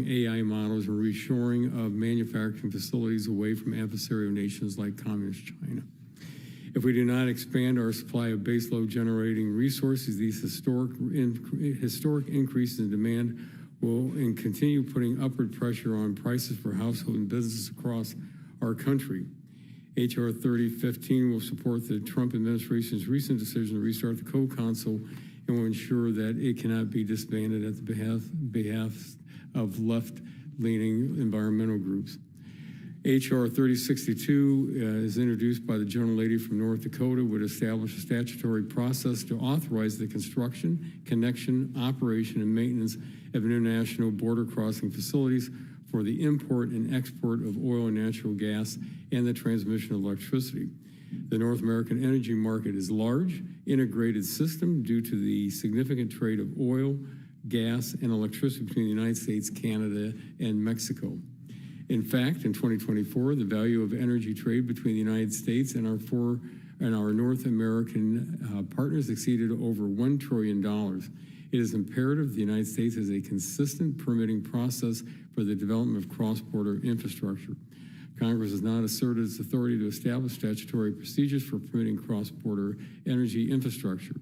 AI models and reshoring of manufacturing facilities away from adversarial nations like Communist China. If we do not expand our supply of baseload generating resources, these historic increases in demand will continue putting upward pressure on prices for household and businesses across our country. H.R. 3015 will support the Trump administration's recent decision to restart the Co-Council and will ensure that it cannot be disbanded at the behalf of left-leaning environmental groups. H.R. 3062 is introduced by the gentlelady from North Dakota, would establish a statutory process to authorize the construction, connection, operation, and maintenance of international border crossing facilities for the import and export of oil and natural gas and the transmission of electricity. The North American energy market is large, integrated system due to the significant trade of oil, gas, and electricity between the United States, Canada, and Mexico. In fact, in 2024, the value of energy trade between the United States and our North American partners exceeded over $1 trillion. It is imperative the United States has a consistent permitting process for the development of cross-border infrastructure. Congress has not asserted its authority to establish statutory procedures for permitting cross-border energy infrastructure.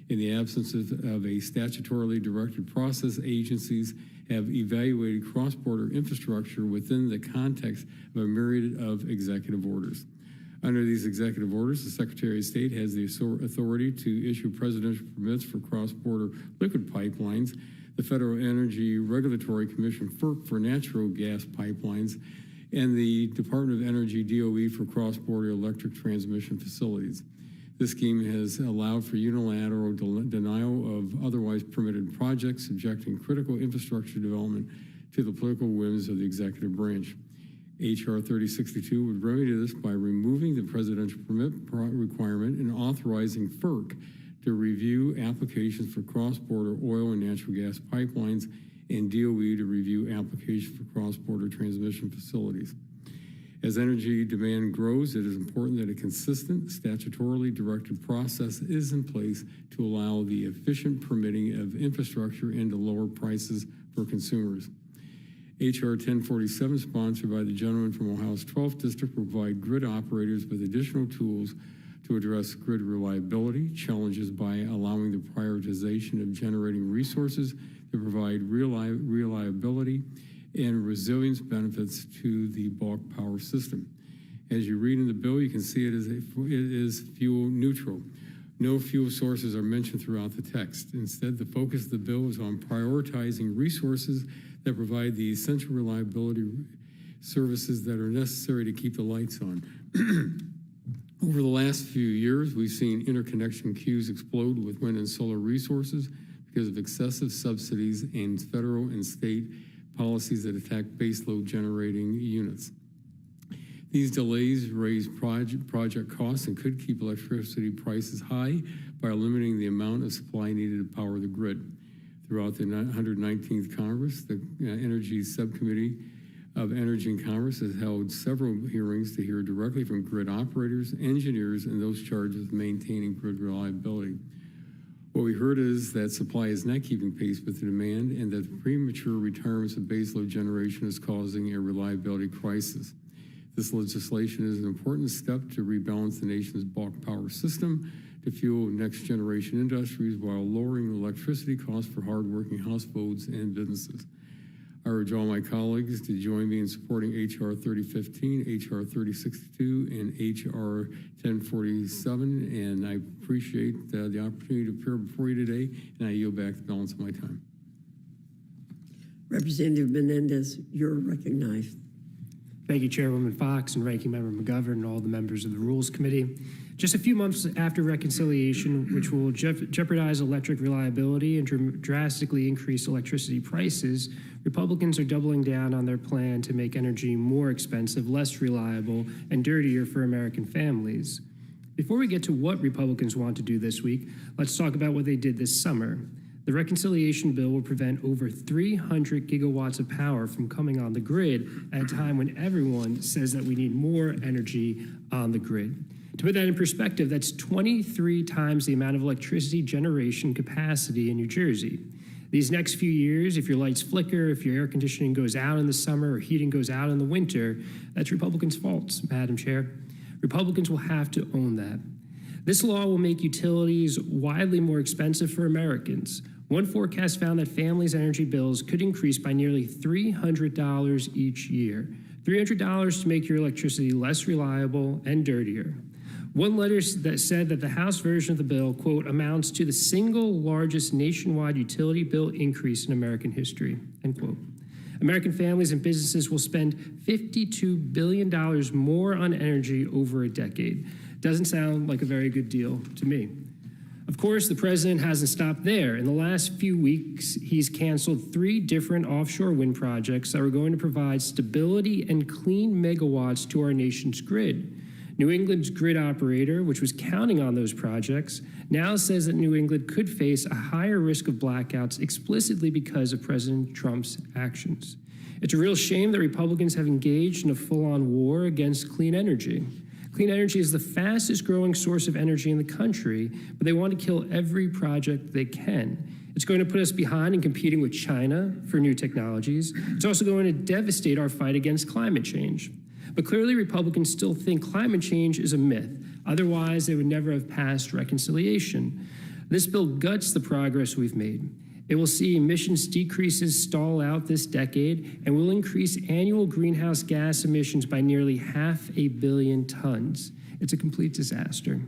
In the absence of a statutorily directed process, agencies have evaluated cross-border infrastructure within the context of a myriad of executive orders. Under these executive orders, the Secretary of State has the authority to issue presidential permits for cross-border liquid pipelines, the Federal Energy Regulatory Commission, FERC, for natural gas pipelines, and the Department of Energy, DOE, for cross-border electric transmission facilities. This scheme has allowed for unilateral denial of otherwise permitted projects, subjecting critical infrastructure development to the political whims of the executive branch. H.R. 3062 would remedy this by removing the presidential permit requirement and authorizing FERC to review applications for cross-border oil and natural gas pipelines and DOE to review applications for cross-border transmission facilities. As energy demand grows, it is important that a consistent, statutorily directed process is in place to allow the efficient permitting of infrastructure and to lower prices for consumers. H.R. 1047, sponsored by the gentleman from Ohio's 12th District, will provide grid operators with additional tools to address grid reliability challenges by allowing the prioritization of generating resources to provide reliability and resilience benefits to the bulk power system. As you read in the bill, you can see it is fuel neutral. No fuel sources are mentioned throughout the text. Instead, the focus of the bill is on prioritizing resources that provide the essential reliability services that are necessary to keep the lights on. Over the last few years, we've seen interconnection queues explode with wind and solar resources because of excessive subsidies and federal and state policies that attack baseload generating units. These delays raise project costs and could keep electricity prices high by limiting the amount of supply needed to power the grid. Throughout the 119th Congress, the Energy Subcommittee of Energy and Commerce has held several hearings to hear directly from grid operators, engineers, and those charged with maintaining grid reliability. What we heard is that supply is not keeping pace with the demand and that the premature retirements of baseload generation is causing a reliability crisis. This legislation is an important step to rebalance the nation's bulk power system to fuel next-generation industries while lowering electricity costs for hardworking households and businesses. I urge all my colleagues to join me in supporting H.R. 3015, H.R. 3062, and H.R. 1047, and I appreciate the opportunity to appear before you today, and I yield back the balance of my time. Representative Menendez, you're recognized. Thank you, Chairwoman Fox and Ranking Member McGovern and all the members of the Rules Committee. Just a few months after reconciliation, which will jeopardize electric reliability and drastically increase electricity prices, Republicans are doubling down on their plan to make energy more expensive, less reliable, and dirtier for American families. Before we get to what Republicans want to do this week, let's talk about what they did this summer. The reconciliation bill will prevent over 300 gigawatts of power from coming on the grid at a time when everyone says that we need more energy on the grid. To put that in perspective, that's 23 times the amount of electricity generation capacity in New Jersey. These next few years, if your lights flicker, if your air conditioning goes out in the summer or heating goes out in the winter, that's Republicans' fault, Madam Chair. Republicans will have to own that. This law will make utilities widely more expensive for Americans. One forecast found that families' energy bills could increase by nearly $300 each year. $300 to make your electricity less reliable and dirtier. One letter that said that the House version of the bill, quote, amounts to the single largest nationwide utility bill increase in American history, end quote. American families and businesses will spend $52 billion more on energy over a decade. Doesn't sound like a very good deal to me. Of course, the president hasn't stopped there. In the last few weeks, he's canceled 3 different offshore wind projects that were going to provide stability and clean megawatts to our nation's grid. New England's grid operator, which was counting on those projects, now says that New England could face a higher risk of blackouts explicitly because of President Trump's actions. It's a real shame that Republicans have engaged in a full-on war against clean energy. Clean energy is the fastest growing source of energy in the country, but they want to kill every project they can. It's going to put us behind in competing with China for new technologies. It's also going to devastate our fight against climate change. But clearly, Republicans still think climate change is a myth. Otherwise, they would never have passed reconciliation. This bill guts the progress we've made. It will see emissions decreases stall out this decade and will increase annual greenhouse gas emissions by nearly 500 million tons. It's a complete disaster.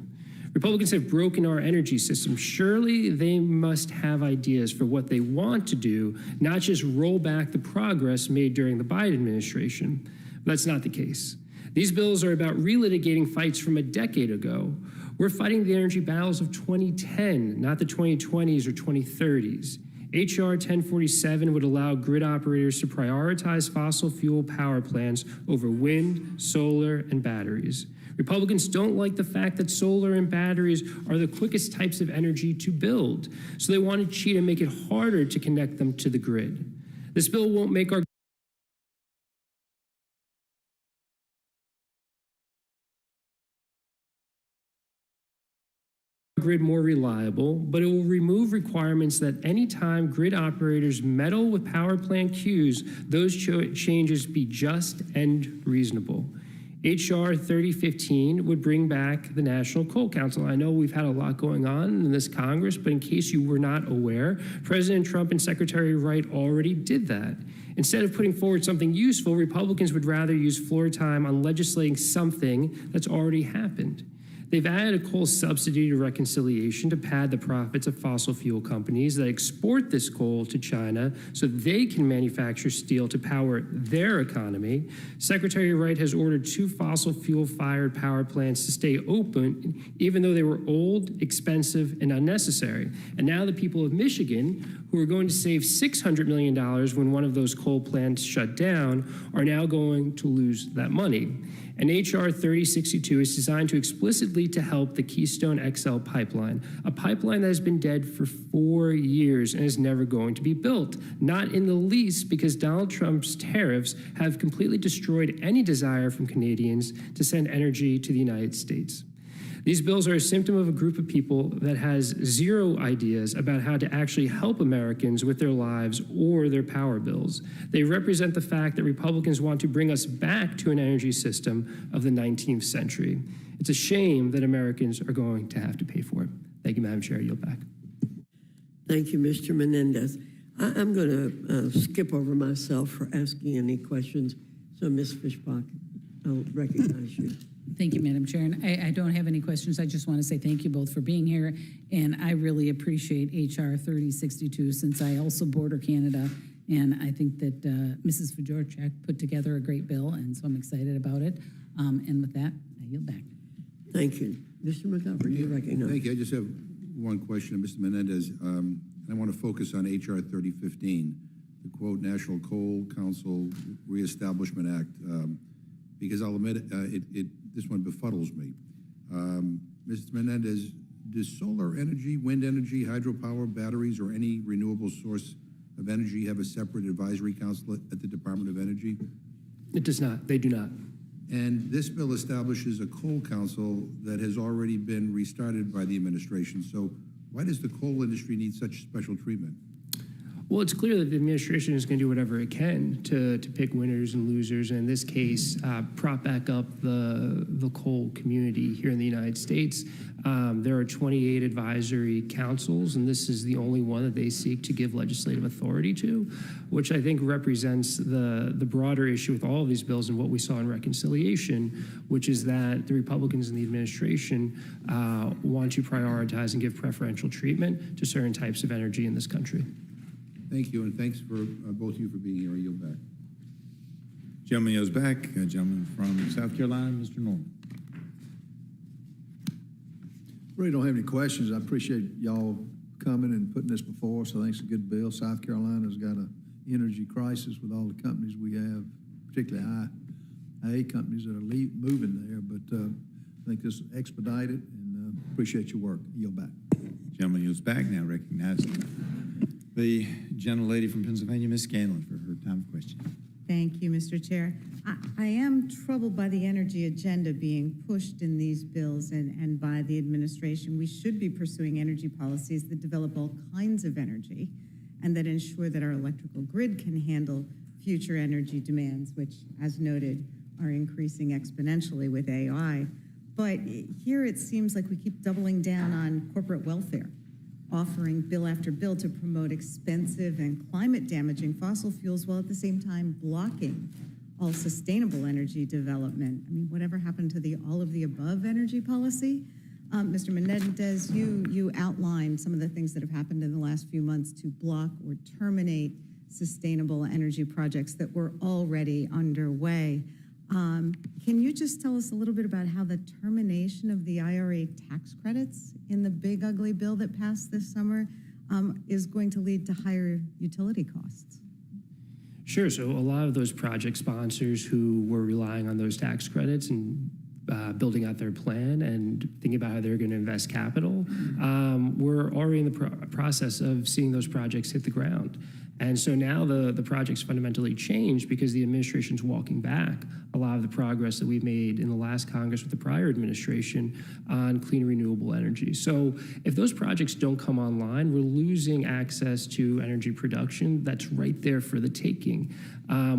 Republicans have broken our energy system. Surely they must have ideas for what they want to do, not just roll back the progress made during the Biden administration. But that's not the case. These bills are about relitigating fights from a decade ago. We're fighting the energy battles of 2010, not the 2020s or 2030s. H.R. 1047 would allow grid operators to prioritize fossil fuel power plants over wind, solar, and batteries. Republicans don't like the fact that solar and batteries are the quickest types of energy to build, so they want to cheat and make it harder to connect them to the grid. This bill won't make our grid more reliable, but it will remove requirements that any time grid operators meddle with power plant queues, those changes be just and reasonable. H.R. 3015 would bring back the National Coal Council. I know we've had a lot going on in this Congress, but in case you were not aware, President Trump and Secretary Wright already did that. Instead of putting forward something useful, Republicans would rather use floor time on legislating something that's already happened. They've added a coal subsidy to reconciliation to pad the profits of fossil fuel companies that export this coal to China so they can manufacture steel to power their economy. Secretary Wright has ordered 2 fossil fuel-fired power plants to stay open, even though they were old, expensive, and unnecessary. And now the people of Michigan, who are going to save $600 million when one of those coal plants shut down, are now going to lose that money. And H.R. 3062 is designed to explicitly to help the Keystone XL pipeline, a pipeline that has been dead for 4 years and is never going to be built, not in the least because Donald Trump's tariffs have completely destroyed any desire from Canadians to send energy to the United States. These bills are a symptom of a group of people that has zero ideas about how to actually help Americans with their lives or their power bills. They represent the fact that Republicans want to bring us back to an energy system of the 19th century. It's a shame that Americans are going to have to pay for it. Thank you, Madam Chair. I yield back. Thank you, Mr. Menendez. I'm going to skip over myself for asking any questions. So, Ms. Fishbach, I'll recognize you. Thank you, Madam Chair. And I don't have any questions. I just want to say thank you both for being here. And I really appreciate H.R. 3062 since I also border Canada. And I think that Mrs. Fedorchak put together a great bill, and so I'm excited about it. And with that, I yield back. Thank you. Mr. McGovern, you recognize. Thank you. I just have one question, Mr. Menendez. I want to focus on H.R. 3015, the quote, National Coal Council Reestablishment Act, because I'll admit this one befuddles me. Mr. Menendez, does solar energy, wind energy, hydropower, batteries, or any renewable source of energy have a separate advisory council at the Department of Energy? It does not. They do not. And this bill establishes a coal council that has already been restarted by the administration. So why does the coal industry need such special treatment? Well, it's clear that the administration is going to do whatever it can to pick winners and losers, and in this case, prop back up the coal community here in the United States. There are 28 advisory councils, and this is the only one that they seek to give legislative authority to, which I think represents the broader issue with all of these bills and what we saw in reconciliation, which is that the Republicans in the administration want to prioritize and give preferential treatment to certain types of energy in this country. Thank you, and thanks for both of you for being here. I yield back. Gentleman yields back. A gentleman from South Carolina, Mr. Norman. Really don't have any questions. I appreciate y'all coming and putting this before us. I think it's a good bill. South Carolina's got an energy crisis with all the companies we have, particularly IA companies that are moving there. But I think this will expedite it, and appreciate your work. Yield back. Gentleman yields back. Now recognizing the gentlelady from Pennsylvania, Ms. Scanlon, for her time of question. Thank you, Mr. Chair. I am troubled by the energy agenda being pushed in these bills and by the administration. We should be pursuing energy policies that develop all kinds of energy and that ensure that our electrical grid can handle future energy demands, which, as noted, are increasing exponentially with AI. But here it seems like we keep doubling down on corporate welfare, offering bill after bill to promote expensive and climate-damaging fossil fuels while at the same time blocking all sustainable energy development. I mean, whatever happened to the all-of-the-above energy policy? Mr. Menendez, you outlined some of the things that have happened in the last few months to block or terminate sustainable energy projects that were already underway. Can you just tell us a little bit about how the termination of the IRA tax credits in the big ugly bill that passed this summer is going to lead to higher utility costs? Sure. So a lot of those project sponsors who were relying on those tax credits and building out their plan and thinking about how they're going to invest capital, we're already in the process of seeing those projects hit the ground. And so now the project's fundamentally changed because the administration's walking back a lot of the progress that we've made in the last Congress with the prior administration on clean renewable energy. So if those projects don't come online, we're losing access to energy production that's right there for the taking.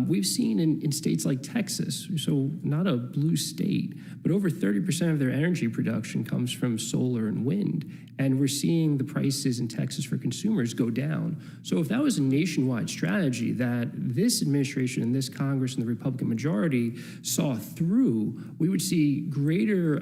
We've seen in states like Texas, so not a blue state, but over 30% of their energy production comes from solar and wind. And we're seeing the prices in Texas for consumers go down. So if that was a nationwide strategy that this administration and this Congress and the Republican majority saw through, we would see greater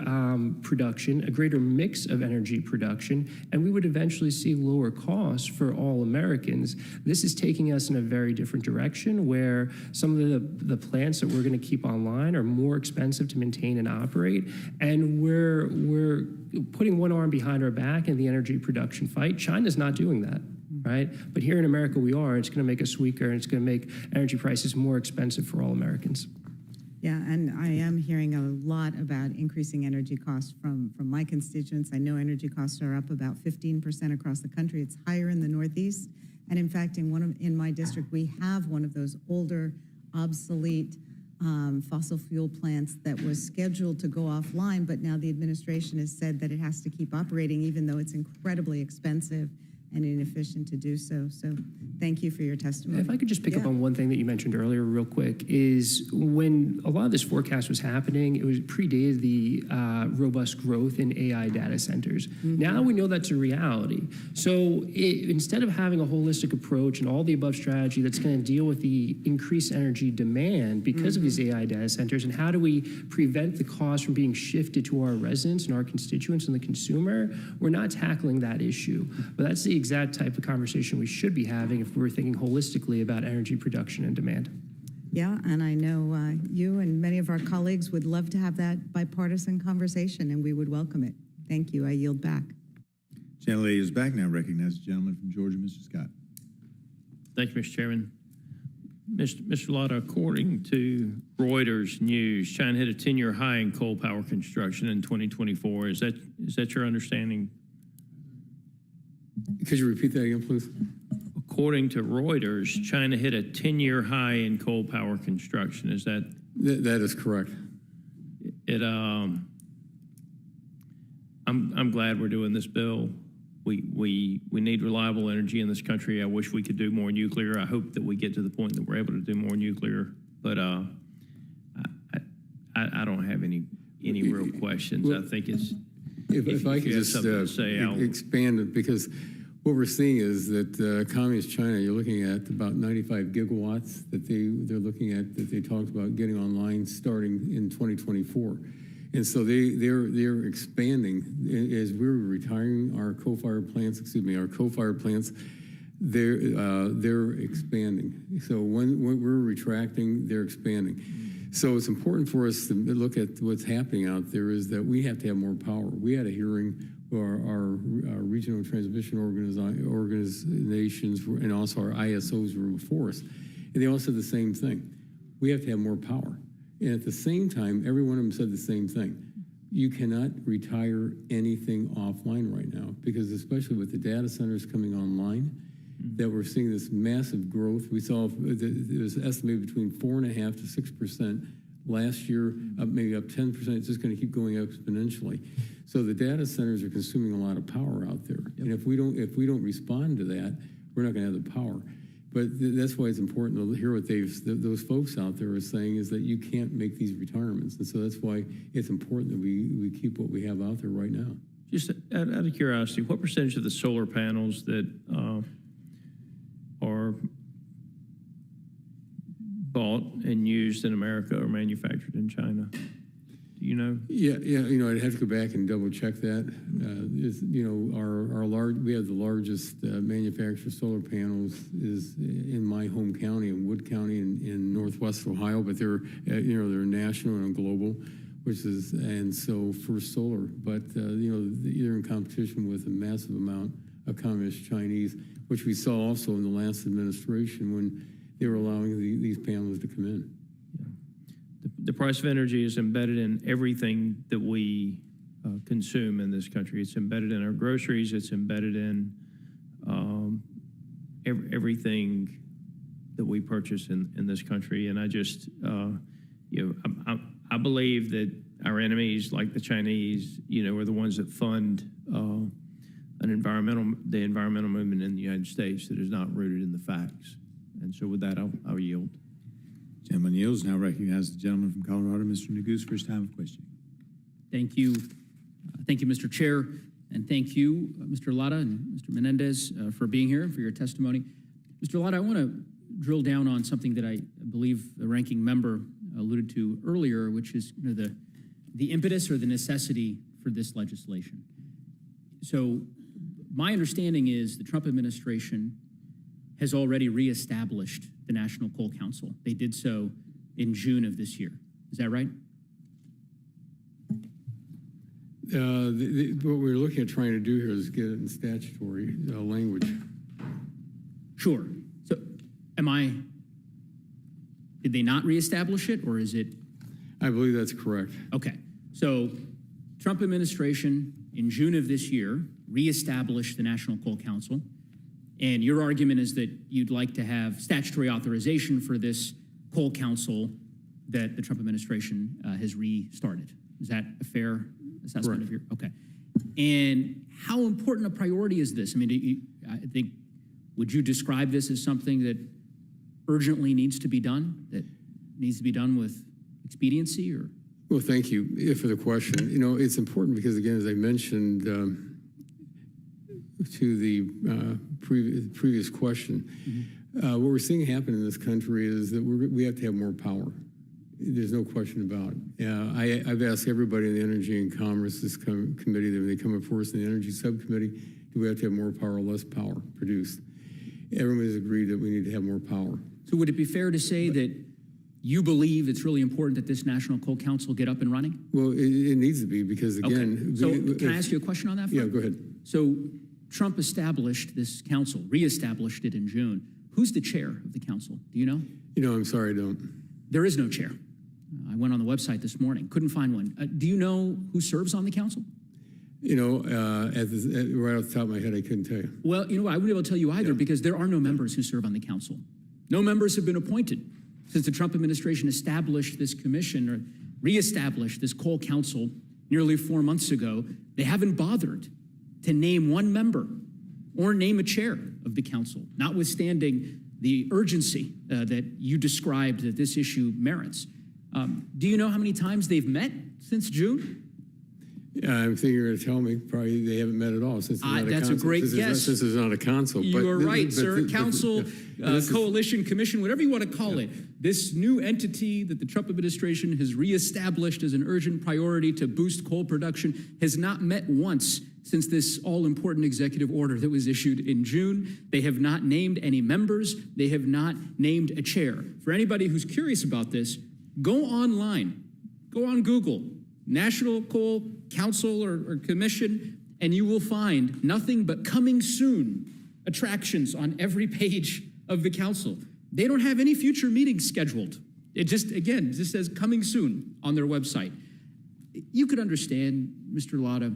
production, a greater mix of energy production, and we would eventually see lower costs for all Americans. This is taking us in a very different direction where some of the plants that we're going to keep online are more expensive to maintain and operate, and we're putting one arm behind our back in the energy production fight. China's not doing that, right? But here in America we are. It's going to make us weaker, and it's going to make energy prices more expensive for all Americans. Yeah, and I am hearing a lot about increasing energy costs from my constituents. I know energy costs are up about 15% across the country. It's higher in the Northeast. And in fact, in my district, we have one of those older, obsolete fossil fuel plants that was scheduled to go offline, but now the administration has said that it has to keep operating even though it's incredibly expensive and inefficient to do so. So thank you for your testimony. If I could just pick up on one thing that you mentioned earlier real quick, is when a lot of this forecast was happening, it was predated the robust growth in AI data centers. Now we know that's a reality. So instead of having a holistic approach and all the above strategy that's going to deal with the increased energy demand because of these AI data centers, and how do we prevent the cost from being shifted to our residents and our constituents and the consumer, we're not tackling that issue. But that's the exact type of conversation we should be having if we're thinking holistically about energy production and demand. Yeah, and I know you and many of our colleagues would love to have that bipartisan conversation, and we would welcome it. Thank you. I yield back. Gentlelady is back. Now recognize the gentleman from Georgia, Mr. Scott. Thank you, Mr. Chairman. Mr. Lotta, according to Reuters News, China hit a 10-year high in coal power construction in 2024. Is that your understanding? Could you repeat that again, please? According to Reuters, China hit a 10-year high in coal power construction. Is that? That is correct. I'm glad we're doing this bill. we need reliable energy in this country. I wish we could do more nuclear. I hope that we get to the point that we're able to do more nuclear. But I don't have any real questions. I think it's If I could you have just something to say, I'll- expand it, because what we're seeing is that Communist China, you're looking at about 95 gigawatts that they're looking at, that they talked about getting online starting in 2024. And so they're expanding. As we're retiring our coal-fired plants, they're expanding. So when we're retracting, they're expanding. So it's important for us to look at what's happening out there, is that we have to have more power. We had a hearing where our regional transmission organizations and also our ISOs were before us. And they all said the same thing. We have to have more power. And at the same time, every one of them said the same thing. You cannot retire anything offline right now, because especially with the data centers coming online, that we're seeing this massive growth. We saw it was estimated between 4.5% to 6% last year, maybe up 10%. It's just going to keep going exponentially. So the data centers are consuming a lot of power out there, and if we don't respond to that, we're not going to have the power. But that's why it's important to hear what those folks out there are saying, is that you can't make these retirements, and so that's why it's important that we keep what we have out there right now. Just out of curiosity, what percentage of the solar panels that are bought and used in America are manufactured in China? Do you know? Yeah, I'd have to go back and double check that. We have the largest manufacturer of solar panels is in my home county, in Wood County, in Northwest Ohio, but they're national and global, and so First Solar, but they're in competition with a massive amount of Communist Chinese, which we saw also in the last administration when they were allowing these panels to come in. The price of energy is embedded in everything that we consume in this country. It's embedded in our groceries. It's embedded in everything that we purchase in this country. And I just, I believe that our enemies, like the Chinese, are the ones that fund the environmental movement in the United States that is not rooted in the facts. And so with that, I'll yield. Gentleman yields. Now recognize the gentleman from Colorado, Mr. Neguse, for his time of questioning. Thank you. Thank you, Mr. Chair, and thank you, Mr. Lada and Mr. Menendez, for being here and for your testimony. Mr. Lada, I want to drill down on something that I believe the ranking member alluded to earlier, which is the impetus or the necessity for this legislation. So my understanding is the Trump administration has already reestablished the National Coal Council. They did so in June of this year. Is that right? What we're looking at trying to do here is get it in statutory language. Sure. So did they not reestablish it, or is it? I believe that's correct. Okay. So Trump administration in June of this year reestablished the National Coal Council. And your argument is that you'd like to have statutory authorization for this coal council that the Trump administration has restarted. Is that a fair assessment of your? Okay. And how important a priority is this? I mean, I think, would you describe this as something that urgently needs to be done, that needs to be done with expediency, or? Well, thank you for the question. It's important because, again, as I mentioned to the previous question, what we're seeing happen in this country is that we have to have more power. There's no question about it. I've asked everybody in the Energy and Commerce committee that when they come before us in the Energy Subcommittee, do we have to have more power or less power produced? Everybody's agreed that we need to have more power. So would it be fair to say that you believe it's really important that this National Coal Council get up and running? Well, it needs to be, because, again... Okay. So can I ask you a question on that? Yeah, go ahead. So Trump established this council, reestablished it in June. Who's the chair of the council? Do you know? I'm sorry, I don't. There is no chair. I went on the website this morning, couldn't find one. Do you know who serves on the council? Right off the top of my head, I couldn't tell you. Well, I wouldn't be able to tell you either, because there are no members who serve on the council. No members have been appointed since the Trump administration established this commission, or reestablished this coal council nearly 4 months ago. They haven't bothered to name one member or name a chair of the council, notwithstanding the urgency that you described that this issue merits. Do you know how many times they've met since June? I'm thinking you're going to tell me probably they haven't met at all since it's not a That's a council. great Since guess. Since it's not a council. You are right, sir. Council, coalition, commission, whatever you want to call it. This new entity that the Trump administration has reestablished as an urgent priority to boost coal production has not met once since this all-important executive order that was issued in June. They have not named any members. They have not named a chair. For anybody who's curious about this, go online. Go on Google, National Coal Council or Commission, and you will find nothing but coming soon attractions on every page of the council. They don't have any future meetings scheduled. It just says coming soon on their website. You could understand, Mr. Lotta,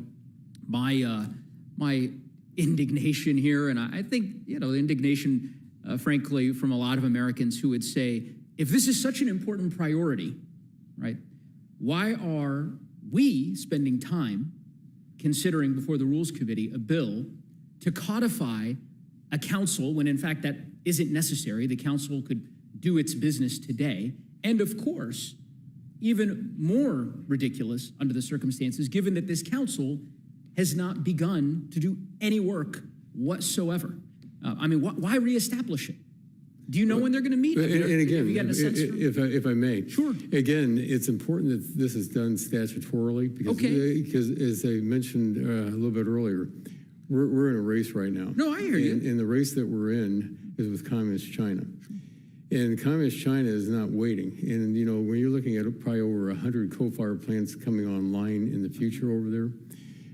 my indignation here, and I think, the indignation, frankly, from a lot of Americans who would say, if this is such an important priority, right, why are we spending time considering before the Rules Committee a bill to codify a council when in fact that isn't necessary? The council could do its business today. And of course, even more ridiculous under the circumstances, given that this council has not begun to do any work whatsoever. Why reestablish it? Do you know when they're going to meet? And again, have you gotten a sense if I may. Sure. Again, it's important that this is done statutorily because as I mentioned a little bit earlier, we're in a race right now. No, I hear you. And the race that we're in is with Communist China. And Communist China is not waiting. And, when you're looking at probably over 100 coal-fired plants coming online in the future over there,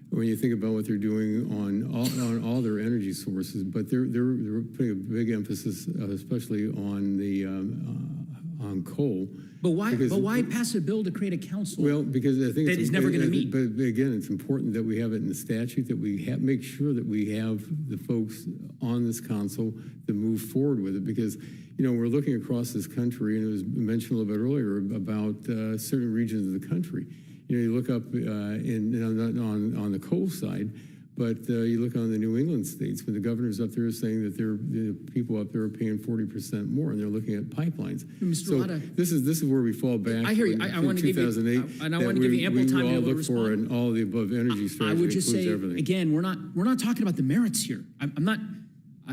when you think about what they're doing on all their energy sources, but they're putting a big emphasis, especially on the on coal. But why pass a bill to create a council? Well, because I think that is never going to meet. But again, it's important that we have it in the statute, that we make sure that we have the folks on this council to move forward with it, because we're looking across this country, and it was mentioned a little bit earlier about certain regions of the country. You look up on the coal side, but you look on the New England states, when the governor's up there saying that the people up there are paying 40% more, and they're looking at pipelines. Mr. Lotta, this is where we fall back. I hear you. I want to give you, and I want to give you ample time to be able to respond. We all look for all the above energy strategy. I would just say everything. Again, we're not talking about the merits here. I'm not.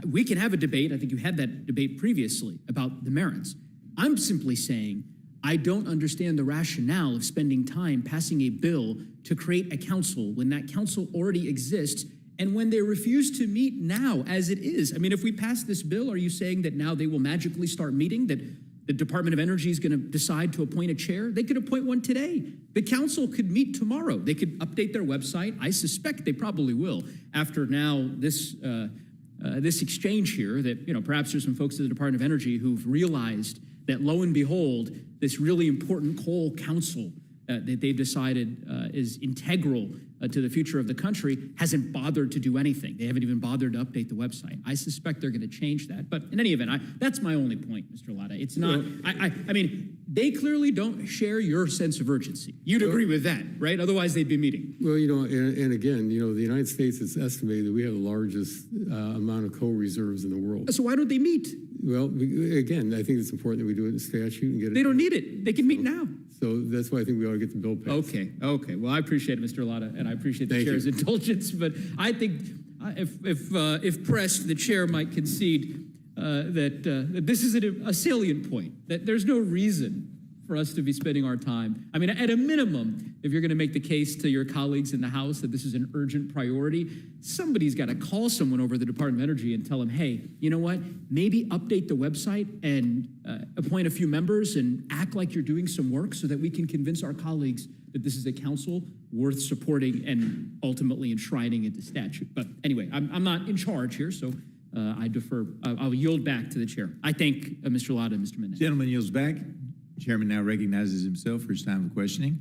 We can have a debate. I think you had that debate previously about the merits. I'm simply saying, I don't understand the rationale of spending time passing a bill to create a council when that council already exists and when they refuse to meet now as it is. If we pass this bill, are you saying that now they will magically start meeting, that the Department of Energy is going to decide to appoint a chair? They could appoint one today. The council could meet tomorrow. They could update their website. I suspect they probably will after now this exchange here, that perhaps there's some folks at the Department of Energy who've realized that lo and behold, this really important coal council that they've decided is integral to the future of the country hasn't bothered to do anything. They haven't even bothered to update the website. I suspect they're going to change that. But in any event, that's my only point, Mr. Lotta. It's not, they clearly don't share your sense of urgency. You'd agree with that, right? Otherwise, they'd be meeting. Well, and again, the United States, it's estimated that we have the largest amount of coal reserves in the world. So why don't they meet? Well, again, I think it's important that we do it in statute and get it. They don't need it. They can meet now. So that's why I think we ought to get the bill passed. Okay. Well, I appreciate it, Mr. Lotta, and I appreciate the chair's indulgence. But I think if pressed, the chair might concede that this is a salient point, that there's no reason for us to be spending our time. At a minimum, if you're going to make the case to your colleagues in the House that this is an urgent priority, somebody's got to call someone over the Department of Energy and tell them, hey, you know what? Maybe update the website and appoint a few members and act like you're doing some work so that we can convince our colleagues that this is a council worth supporting and ultimately enshrining into statute. But anyway, I'm not in charge here, so I defer. I'll yield back to the chair. I thank Mr. Lotta and Mr. Menendez. Gentleman yields back. Chairman now recognizes himself for his time of questioning.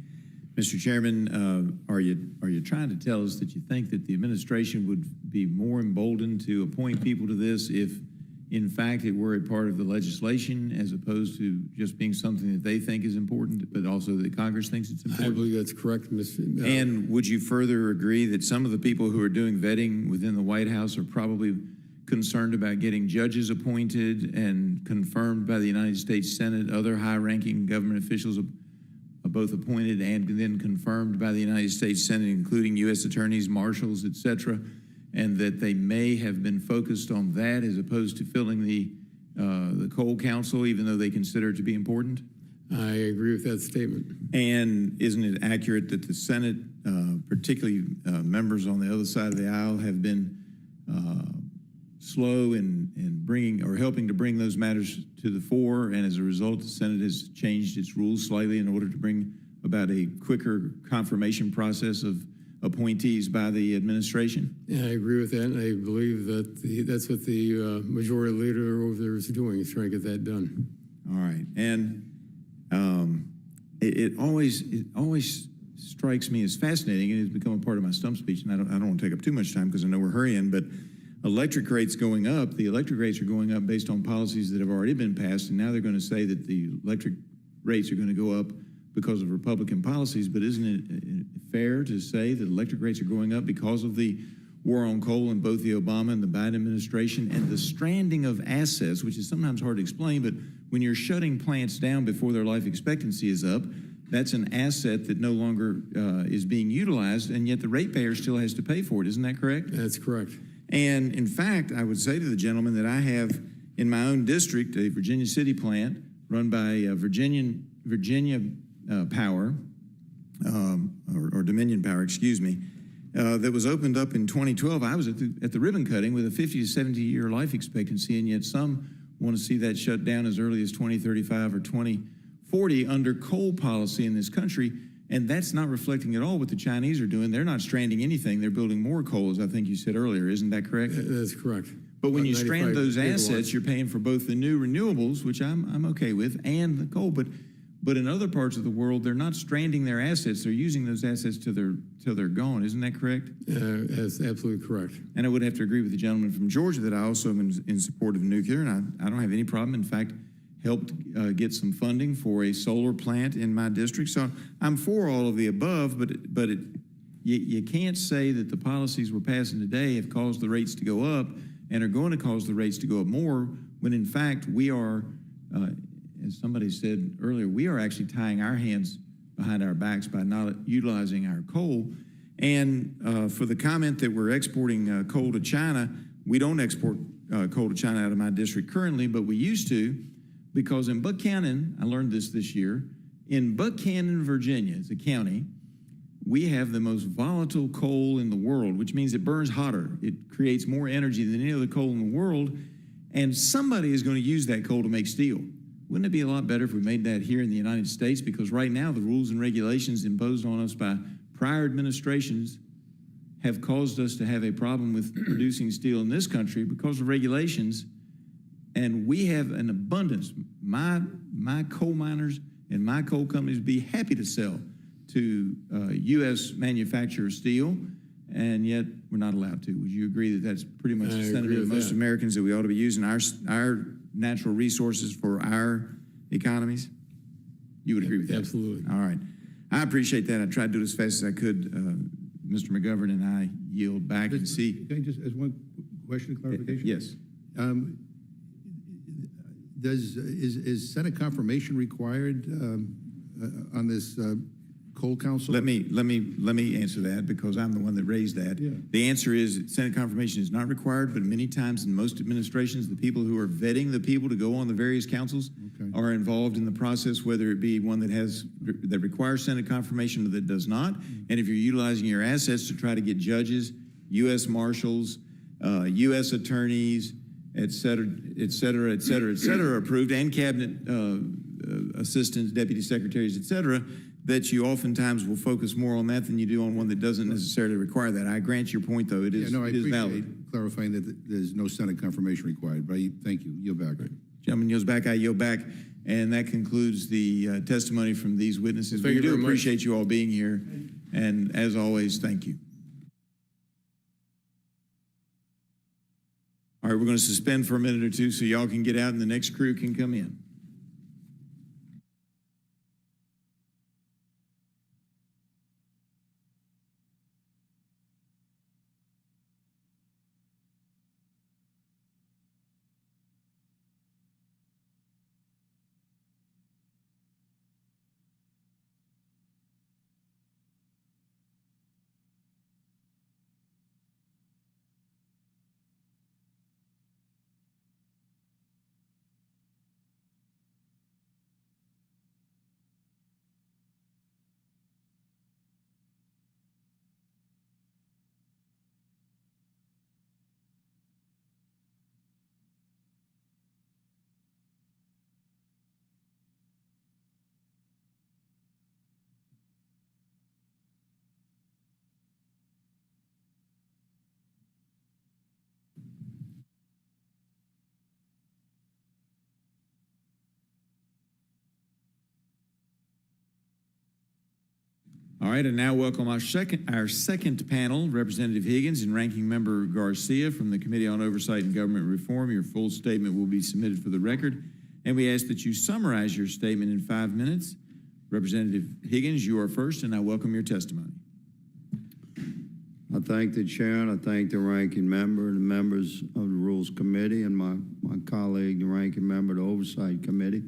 Mr. Chairman, are you trying to tell us that you think that the administration would be more emboldened to appoint people to this if in fact, it were a part of the legislation as opposed to just being something that they think is important, but also that Congress thinks it's I important? believe that's correct, Mr. And would you further agree that some of the people who are doing vetting within the White House are probably concerned about getting judges appointed and confirmed by the United States Senate, other high-ranking government officials are both appointed and then confirmed by the United States Senate, including U.S. attorneys, marshals, et cetera, and that they may have been focused on that as opposed to filling the coal council, even though they consider it to be important? I agree with that statement. And isn't it accurate that the Senate, particularly members on the other side of the aisle, have been slow in bringing or helping to bring those matters to the fore, and as a result, the Senate has changed its rules slightly in order to bring about a quicker confirmation process of appointees by the administration? Yeah, I agree with that, and I believe that that's what the majority leader over there is doing, is trying to get that done. All right, and it always strikes me as fascinating, and it's become a part of my stump speech, and I don't want to take up too much time because I know we're hurrying, but electric rates going up, the electric rates are going up based on policies that have already been passed, and now they're going to say that the electric rates are going to go up because of Republican policies, but isn't it fair to say that electric rates are going up because of the war on coal in both the Obama and the Biden administration and the stranding of assets, which is sometimes hard to explain, but when you're shutting plants down before their life expectancy is up, that's an asset that no longer is being utilized, and yet the ratepayer still has to pay for it. Isn't that correct? That's correct. And in fact, I would say to the gentleman that I have in my own district a Virginia City plant run by Virginia Power, or Dominion Power, excuse me, that was opened up in 2012. I was at the ribbon cutting with a 50 to 70-year life expectancy, and yet some want to see that shut down as early as 2035 or 2040 under coal policy in this country. And that's not reflecting at all what the Chinese are doing. They're not stranding anything. They're building more coal, as I think you said earlier. Isn't that correct? That's correct. But when you strand those 95 assets, you're paying for both the new renewables, which I'm okay with, and the coal. But in other parts of the world, they're not stranding their assets. They're using those assets till they're gone. Isn't that correct? That's absolutely correct. And I would have to agree with the gentleman from Georgia that I also am in support of nuclear, and I don't have any problem. In fact, helped get some funding for a solar plant in my district. So I'm for all of the above, but you can't say that the policies we're passing today have caused the rates to go up and are going to cause the rates to go up more when in fact we are, as somebody said earlier, we are actually tying our hands behind our backs by not utilizing our coal. And for the comment that we're exporting coal to China, we don't export coal to China out of my district currently, but we used to. Because in Buchanan, I learned this year, in Buchanan, Virginia, it's a county, we have the most volatile coal in the world, which means it burns hotter. It creates more energy than any other coal in the world, and somebody is going to use that coal to make steel. Wouldn't it be a lot better if we made that here in the United States? Because right now, the rules and regulations imposed on us by prior administrations have caused us to have a problem with producing steel in this country because of regulations. And we have an abundance. My coal miners and my coal companies would be happy to sell to U.S. manufacturer steel, and yet we're not allowed to. Would you agree that that's pretty much the sentiment of most Americans, that we ought to be using our natural resources for our economies? You would agree with that? Absolutely. All right. I appreciate that. I tried to do it as fast as I could. Mr. McGovern and I yield back and see. Can I just ask one question of clarification? Yes. Is Senate confirmation required on this coal council? Let me answer that because I'm the one that raised that. Yeah. The answer is Senate confirmation is not required, but many times in most administrations, the people who are vetting the people to go on the various councils are involved in the process, whether it be one that requires Senate confirmation or that does not. And if you're utilizing your assets to try to get judges, U.S. marshals, U.S. attorneys, et cetera, approved, and cabinet assistants, deputy secretaries, et cetera, that you oftentimes will focus more on that than you do on one that doesn't necessarily require that. I grant your point, though. It is valid. Clarifying that there's no Senate confirmation required, but thank you. Yield back. Gentleman yields back, I yield back. And that concludes the testimony from these witnesses. We do appreciate you all being here. And as always, thank you. All right. All right, we're going to suspend for a minute or two so y'all can get out and the next crew can come in. All right, and now welcome our second panel, Representative Higgins and Ranking Member Garcia from the Committee on Oversight and Government Reform. Your full statement will be submitted for the record, and we ask that you summarize your statement in 5 minutes. Representative Higgins, you are first, and I welcome your testimony. I thank the chair, and I thank the ranking member and the members of the Rules Committee and my colleague, the ranking member of the Oversight Committee.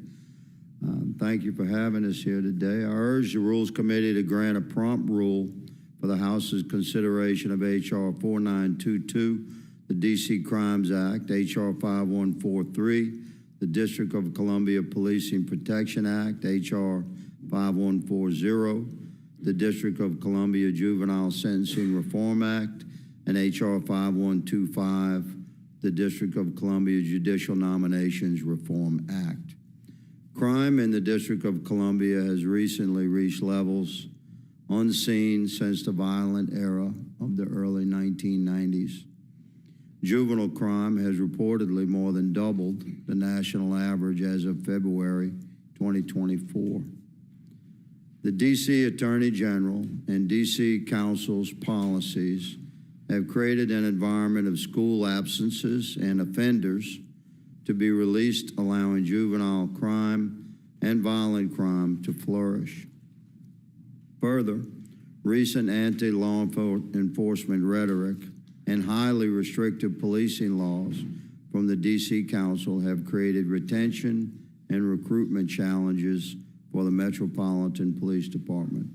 Thank you for having us here today. I urge the Rules Committee to grant a prompt rule for the House's consideration of H.R. 4922, the DC Crimes Act, H.R. 5143, the District of Columbia Policing Protection Act, H.R. 5140, the District of Columbia Juvenile Sentencing Reform Act, and H.R. 5125, the District of Columbia Judicial Nominations Reform Act. Crime in the District of Columbia has recently reached levels unseen since the violent era of the early 1990s. Juvenile crime has reportedly more than doubled the national average as of February 2024. The D.C. Attorney General and D.C. Council's policies have created an environment of school absences and offenders to be released, allowing juvenile crime and violent crime to flourish. Further, recent anti-law enforcement rhetoric and highly restrictive policing laws from the D.C. Council have created retention and recruitment challenges for the Metropolitan Police Department.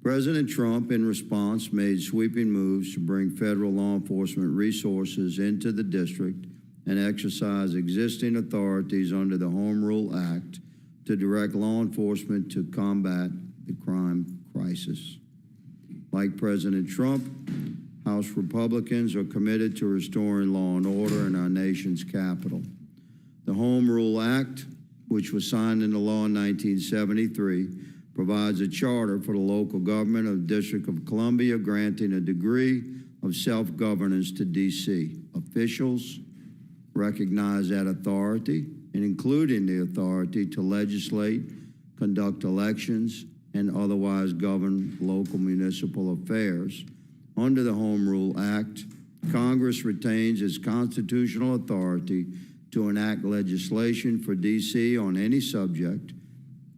President Trump, in response, made sweeping moves to bring federal law enforcement resources into the district and exercise existing authorities under the Home Rule Act to direct law enforcement to combat the crime crisis. Like President Trump, House Republicans are committed to restoring law and order in our nation's capital. The Home Rule Act, which was signed into law in 1973, provides a charter for the local government of the District of Columbia, granting a degree of self-governance to D.C. officials, recognize that authority, and including the authority to legislate, conduct elections, and otherwise govern local municipal affairs. Under the Home Rule Act, Congress retains its constitutional authority to enact legislation for D.C. on any subject,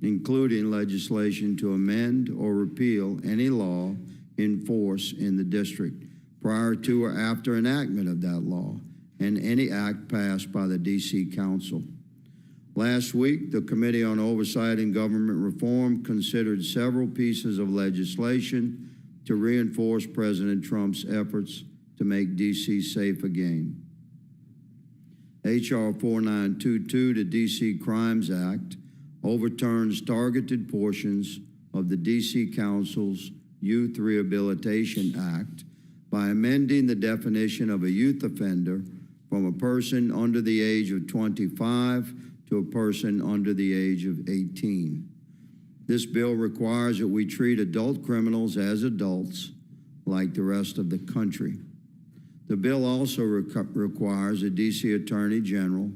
including legislation to amend or repeal any law in force in the district prior to or after enactment of that law, and any act passed by the D.C. Council. Last week, the Committee on Oversight and Government Reform considered several pieces of legislation to reinforce President Trump's efforts to make D.C. safe again. H.R. 4922, the D.C. Crimes Act, overturns targeted portions of the D.C. Council's Youth Rehabilitation Act by amending the definition of a youth offender from a person under the age of 25 to a person under the age of 18. This bill requires that we treat adult criminals as adults like the rest of the country. The bill also requires a D.C. Attorney General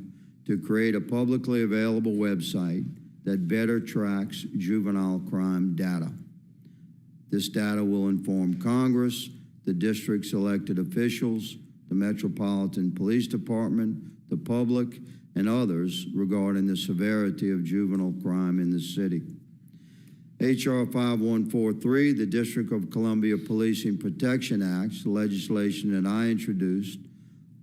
to create a publicly available website that better tracks juvenile crime data. This data will inform Congress, the district's elected officials, the Metropolitan Police Department, the public, and others regarding the severity of juvenile crime in the city. H.R. 5143, the District of Columbia Policing Protection Act, the legislation that I introduced,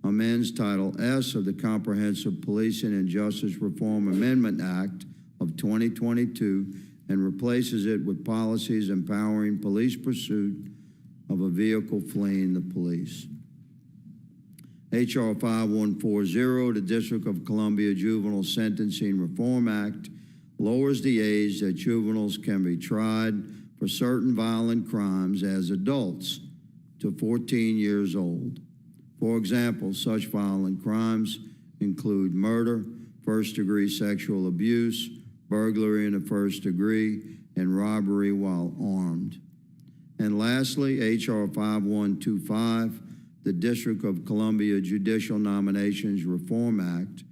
amends Title S of the Comprehensive Policing and Justice Reform Amendment Act of 2022 and replaces it with policies empowering police pursuit of a vehicle fleeing the police. H.R. 5140, the District of Columbia Juvenile Sentencing Reform Act, lowers the age that juveniles can be tried for certain violent crimes as adults to 14 years old. For example, such violent crimes include murder, first-degree sexual abuse, burglary in the first degree, and robbery while armed. And lastly, H.R. 5125, the District of Columbia Judicial Nominations Reform Act,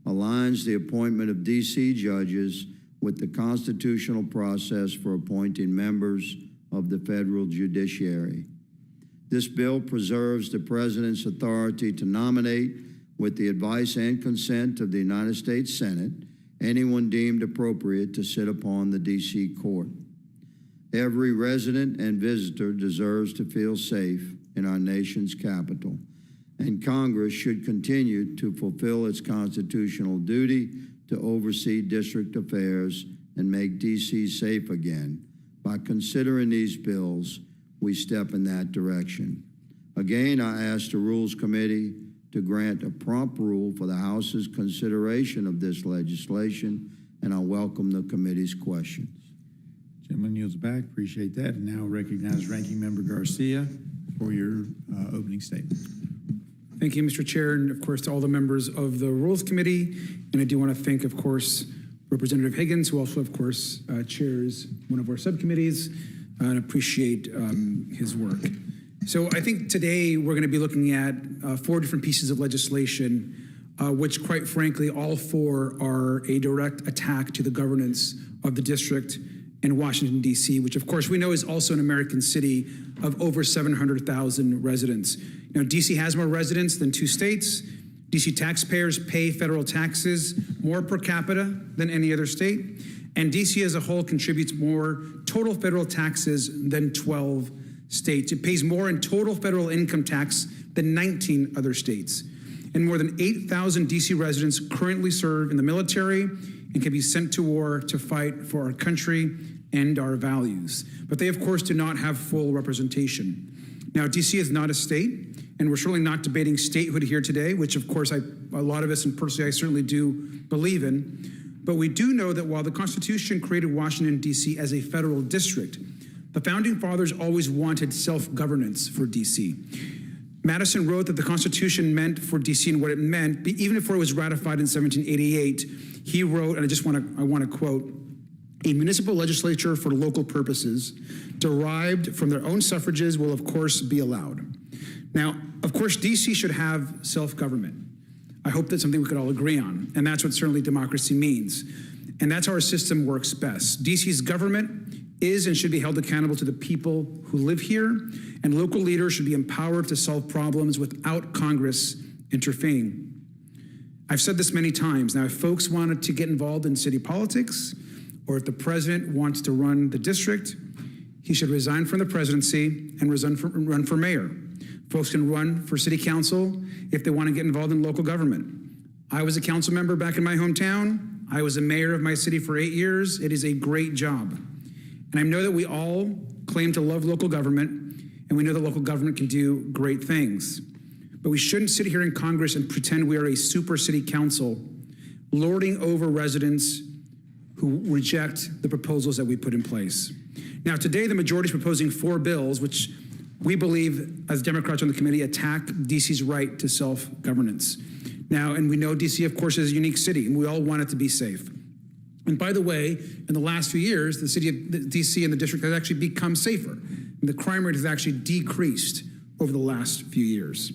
aligns the appointment of D.C. judges with the constitutional process for appointing members of the federal judiciary. This bill preserves the President's authority to nominate, with the advice and consent of the United States Senate, anyone deemed appropriate to sit upon the D.C. court. Every resident and visitor deserves to feel safe in our nation's capital, and Congress should continue to fulfill its constitutional duty to oversee district affairs and make D.C. safe again. By considering these bills, we step in that direction. Again, I ask the Rules Committee to grant a prompt rule for the House's consideration of this legislation, and I welcome the committee's questions. Gentleman yields back. Appreciate that. And now recognize Ranking Member Garcia for your opening statement. Thank you, Mr. Chair, and of course to all the members of the Rules Committee. And I do want to thank, of course, Representative Higgins, who also, of course, chairs one of our subcommittees, and appreciate his work. So I think today we're going to be looking at 4 different pieces of legislation, which quite frankly, all 4 are a direct attack to the governance of the district in Washington, D.C., which of course we know is also an American city of over 700,000 residents. Now, D.C. has more residents than 2 states. D.C. taxpayers pay federal taxes more per capita than any other state. And D.C. as a whole contributes more total federal taxes than 12 states. It pays more in total federal income tax than 19 other states. And more than 8,000 D.C. residents currently serve in the military and can be sent to war to fight for our country and our values. But they, of course, do not have full representation. Now, D.C. is not a state, and we're certainly not debating statehood here today, which, of course, a lot of us, and personally, I certainly do believe in. But we do know that while the Constitution created Washington, D.C. as a federal district, the Founding Fathers always wanted self-governance for D.C. Madison wrote that the Constitution meant for D.C. and what it meant, even before it was ratified in 1788. He wrote, and I want to quote, "A municipal legislature for local purposes derived from their own suffrages will of course be allowed." Now, of course, D.C. should have self-government. I hope that's something we could all agree on, and that's what certainly democracy means. And that's how our system works best. D.C.'s government is and should be held accountable to the people who live here, and local leaders should be empowered to solve problems without Congress intervening. I've said this many times. Now, if folks wanted to get involved in city politics, or if the president wants to run the district, he should resign from the presidency and run for mayor. Folks can run for city council if they want to get involved in local government. I was a council member back in my hometown. I was a mayor of my city for 8 years. It is a great job. And I know that we all claim to love local government, and we know that local government can do great things. But we shouldn't sit here in Congress and pretend we are a super city council lording over residents who reject the proposals that we put in place. Now, today, the majority is proposing 4 bills, which we believe, as Democrats on the committee, attack D.C.'s right to self-governance. Now, and we know D.C., of course, is a unique city, and we all want it to be safe. And by the way, in the last few years, the city of D.C. and the district has actually become safer. And the crime rate has actually decreased over the last few years.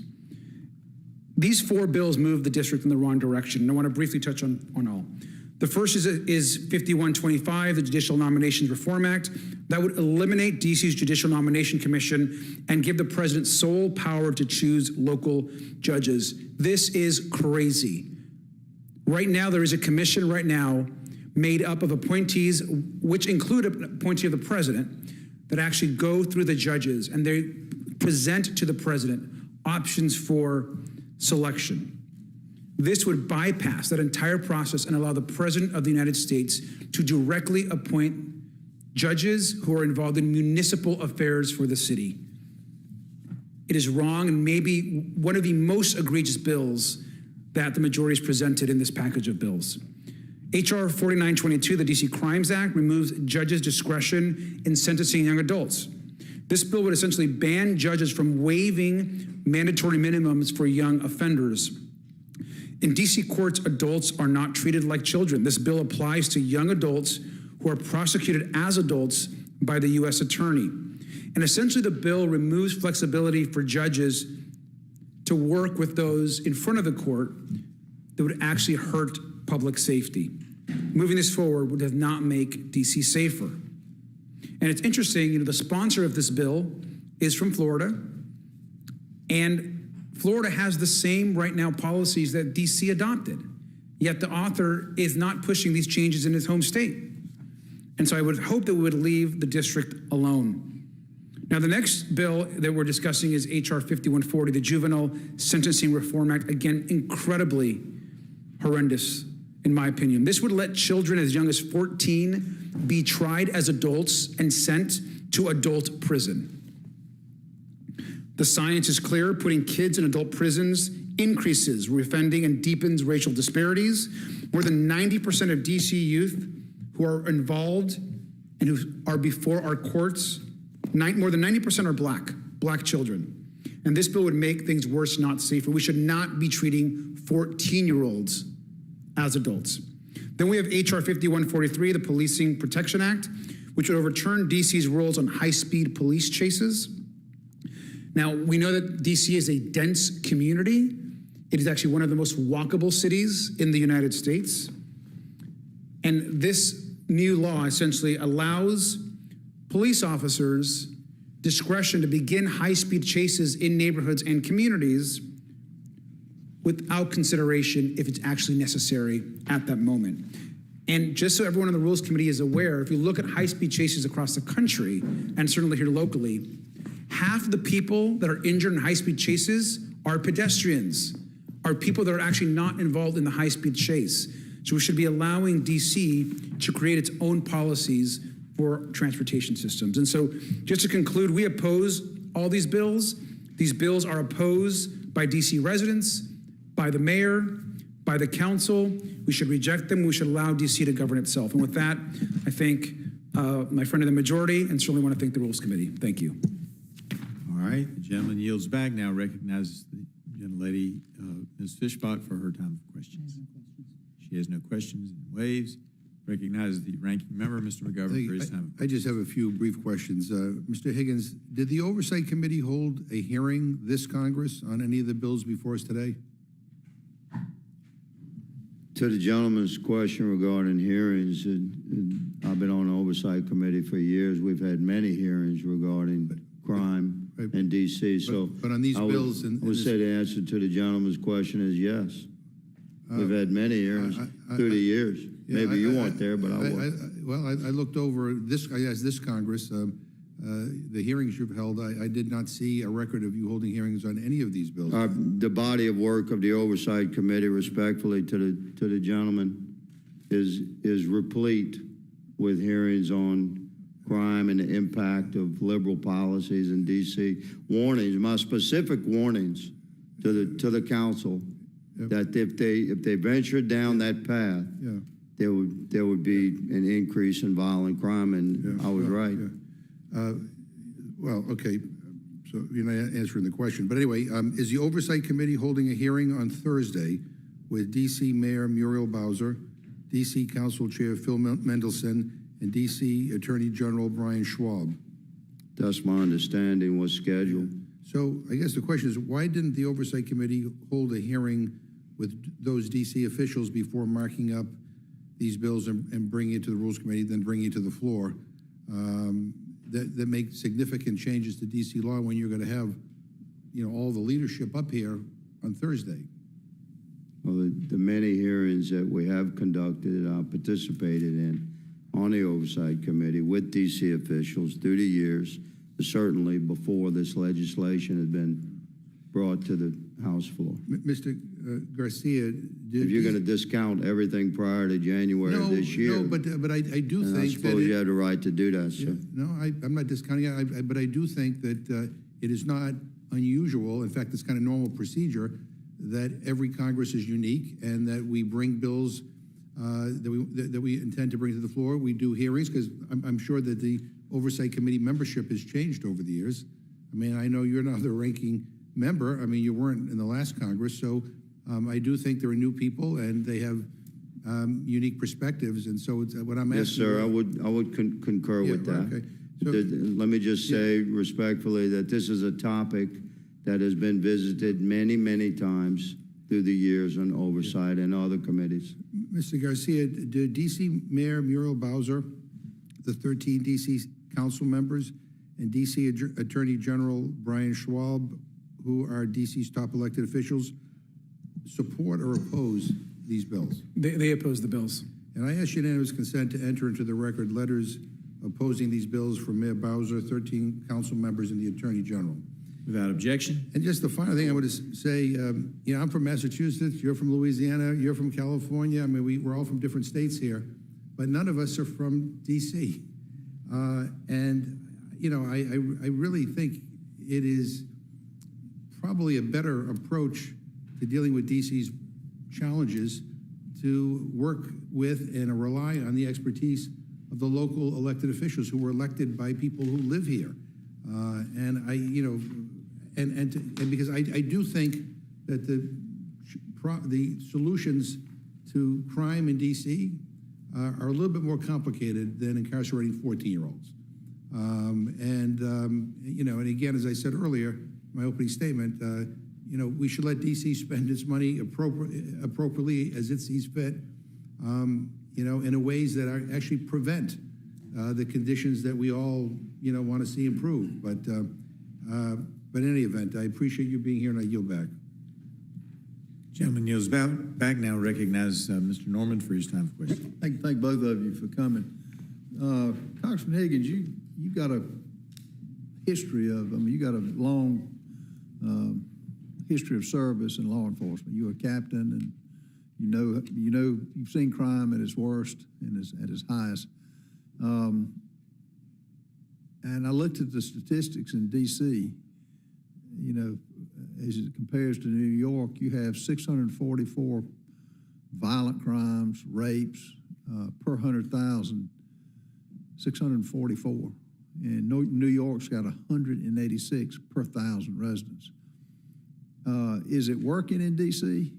These 4 bills move the district in the wrong direction, and I want to briefly touch on all. The first is 5125, the Judicial Nominations Reform Act. That would eliminate DC's Judicial Nomination Commission and give the president sole power to choose local judges. This is crazy. Right now, there is a commission right now made up of appointees, which include an appointee of the president, that actually go through the judges and they present to the president options for selection. This would bypass that entire process and allow the President of the United States to directly appoint judges who are involved in municipal affairs for the city. It is wrong and maybe one of the most egregious bills that the majority has presented in this package of bills. H.R. 4922, the DC Crimes Act, removes judges' discretion in sentencing young adults. This bill would essentially ban judges from waiving mandatory minimums for young offenders. In DC courts, adults are not treated like children. This bill applies to young adults who are prosecuted as adults by the U.S. Attorney. And essentially, the bill removes flexibility for judges to work with those in front of the court that would actually hurt public safety. Moving this forward does not make DC safer. And it's interesting, the sponsor of this bill is from Florida, and Florida has the same right now policies that DC adopted, yet the author is not pushing these changes in his home state. And so I would hope that we would leave the district alone. Now, the next bill that we're discussing is H.R. 5140, the Juvenile Sentencing Reform Act. Again, incredibly horrendous, in my opinion. This would let children as young as 14 be tried as adults and sent to adult prison. The science is clear. Putting kids in adult prisons increases reoffending and deepens racial disparities. More than 90% of DC youth who are involved and who are before our courts, more than 90% are black children. And this bill would make things worse, not safer. We should not be treating 14-year-olds as adults. Then we have H.R. 5143, the Policing Protection Act, which would overturn DC's rules on high-speed police chases. Now, we know that DC is a dense community. It is actually one of the most walkable cities in the United States. And this new law essentially allows police officers discretion to begin high-speed chases in neighborhoods and communities without consideration if it's actually necessary at that moment. And just so everyone on the Rules Committee is aware, if you look at high-speed chases across the country, and certainly here locally, half the people that are injured in high-speed chases are pedestrians, are people that are actually not involved in the high-speed chase. So we should be allowing DC to create its own policies for transportation systems. And so just to conclude, we oppose all these bills. These bills are opposed by DC residents, by the mayor, by the council. We should reject them. We should allow DC to govern itself. And with that, I thank my friend in the majority and certainly want to thank the Rules Committee. Thank you. All right, the gentleman yields back. Now recognizes the gentlelady, Ms. Fishbach, for her time for questions. She has no questions and waves. Recognizes the ranking member, Mr. McGovern, for his time. I just have a few brief questions. Mr. Higgins, did the Oversight Committee hold a hearing this Congress on any of the bills before us today? To the gentleman's question regarding hearings, I've been on the Oversight Committee for years. We've had many hearings regarding crime in DC. So, but on these bills, I would say the answer to the gentleman's question is yes. We've had many hearings through the years. Yeah, maybe you weren't there, but I was. I looked over this. I asked this Congress. The hearings you've held, I did not see a record of you holding hearings on any of these bills. The body of work of the Oversight Committee, respectfully to the gentleman, is replete with hearings on crime and the impact of liberal policies in D.C. Warnings, my specific warnings to the council, that if they ventured down that path, there would be an increase in violent crime, and I was right. Well, okay, so you're not answering the question. But anyway, is the Oversight Committee holding a hearing on Thursday with D.C. Mayor Muriel Bowser, D.C. Council Chair Phil Mendelson, and D.C. Attorney General Brian Schwab? That's my understanding was scheduled. So I guess the question is, why didn't the Oversight Committee hold a hearing with those D.C. officials before marking up these bills and bringing it to the Rules Committee, then bringing it to the floor, that make significant changes to DC law when you're going to have, all the leadership up here on Thursday. Well, the many hearings that we have conducted, participated in on the Oversight Committee with DC officials through the years, certainly before this legislation had been brought to the House floor. Mr. Garcia, If you're going to discount everything prior to January of this year, No, but I do then I think that suppose you have the right to do that, sir. No, I'm not discounting it, but I do think that it is not unusual, in fact, it's kind of normal procedure, that every Congress is unique and that we bring bills that we intend to bring to the floor. We do hearings, because I'm sure that the Oversight Committee membership has changed over the years. I mean, I know you're not the ranking member. I mean, you weren't in the last Congress, so I do think there are new people and they have unique perspectives, and so it's what I'm asking. Yes, sir, I would concur with that. Okay. So, Let me just say respectfully that this is a topic that has been visited many, many times through the years on oversight and other committees. Mr. Garcia, do DC Mayor Muriel Bowser, the 13 DC council members, and DC Attorney General Brian Schwab, who are DC's top elected officials, support or oppose these bills? They oppose the bills. And I ask unanimous consent to enter into the record letters opposing these bills from Mayor Bowser, 13 council members, and the Attorney General. Without objection. And just the final thing I would say, I'm from Massachusetts, you're from Louisiana, you're from California. I mean, we're all from different states here, but none of us are from DC. I really think it is probably a better approach to dealing with DC's challenges to work with and rely on the expertise of the local elected officials who were elected by people who live here. Because I do think that the solutions to crime in DC are a little bit more complicated than incarcerating 14-year-olds. And again, as I said earlier, in my opening statement, we should let DC spend its money appropriately as it sees fit, in ways that are actually prevent the conditions that we all, want to see improve. But in any event, I appreciate you being here, and I yield back. Gentleman yields back now. Recognize Mr. Norman for his time for question. Thank both of you for coming. Congressman Higgins, you got a history of, you got a long history of service in law enforcement. You were a captain, and you've seen crime at its worst and at its highest. And I looked at the statistics in D.C., as it compares to New York, you have 644 violent crimes, rapes, per 100,000, 644. And New York's got 186 per 1,000 residents. Is it working in D.C.?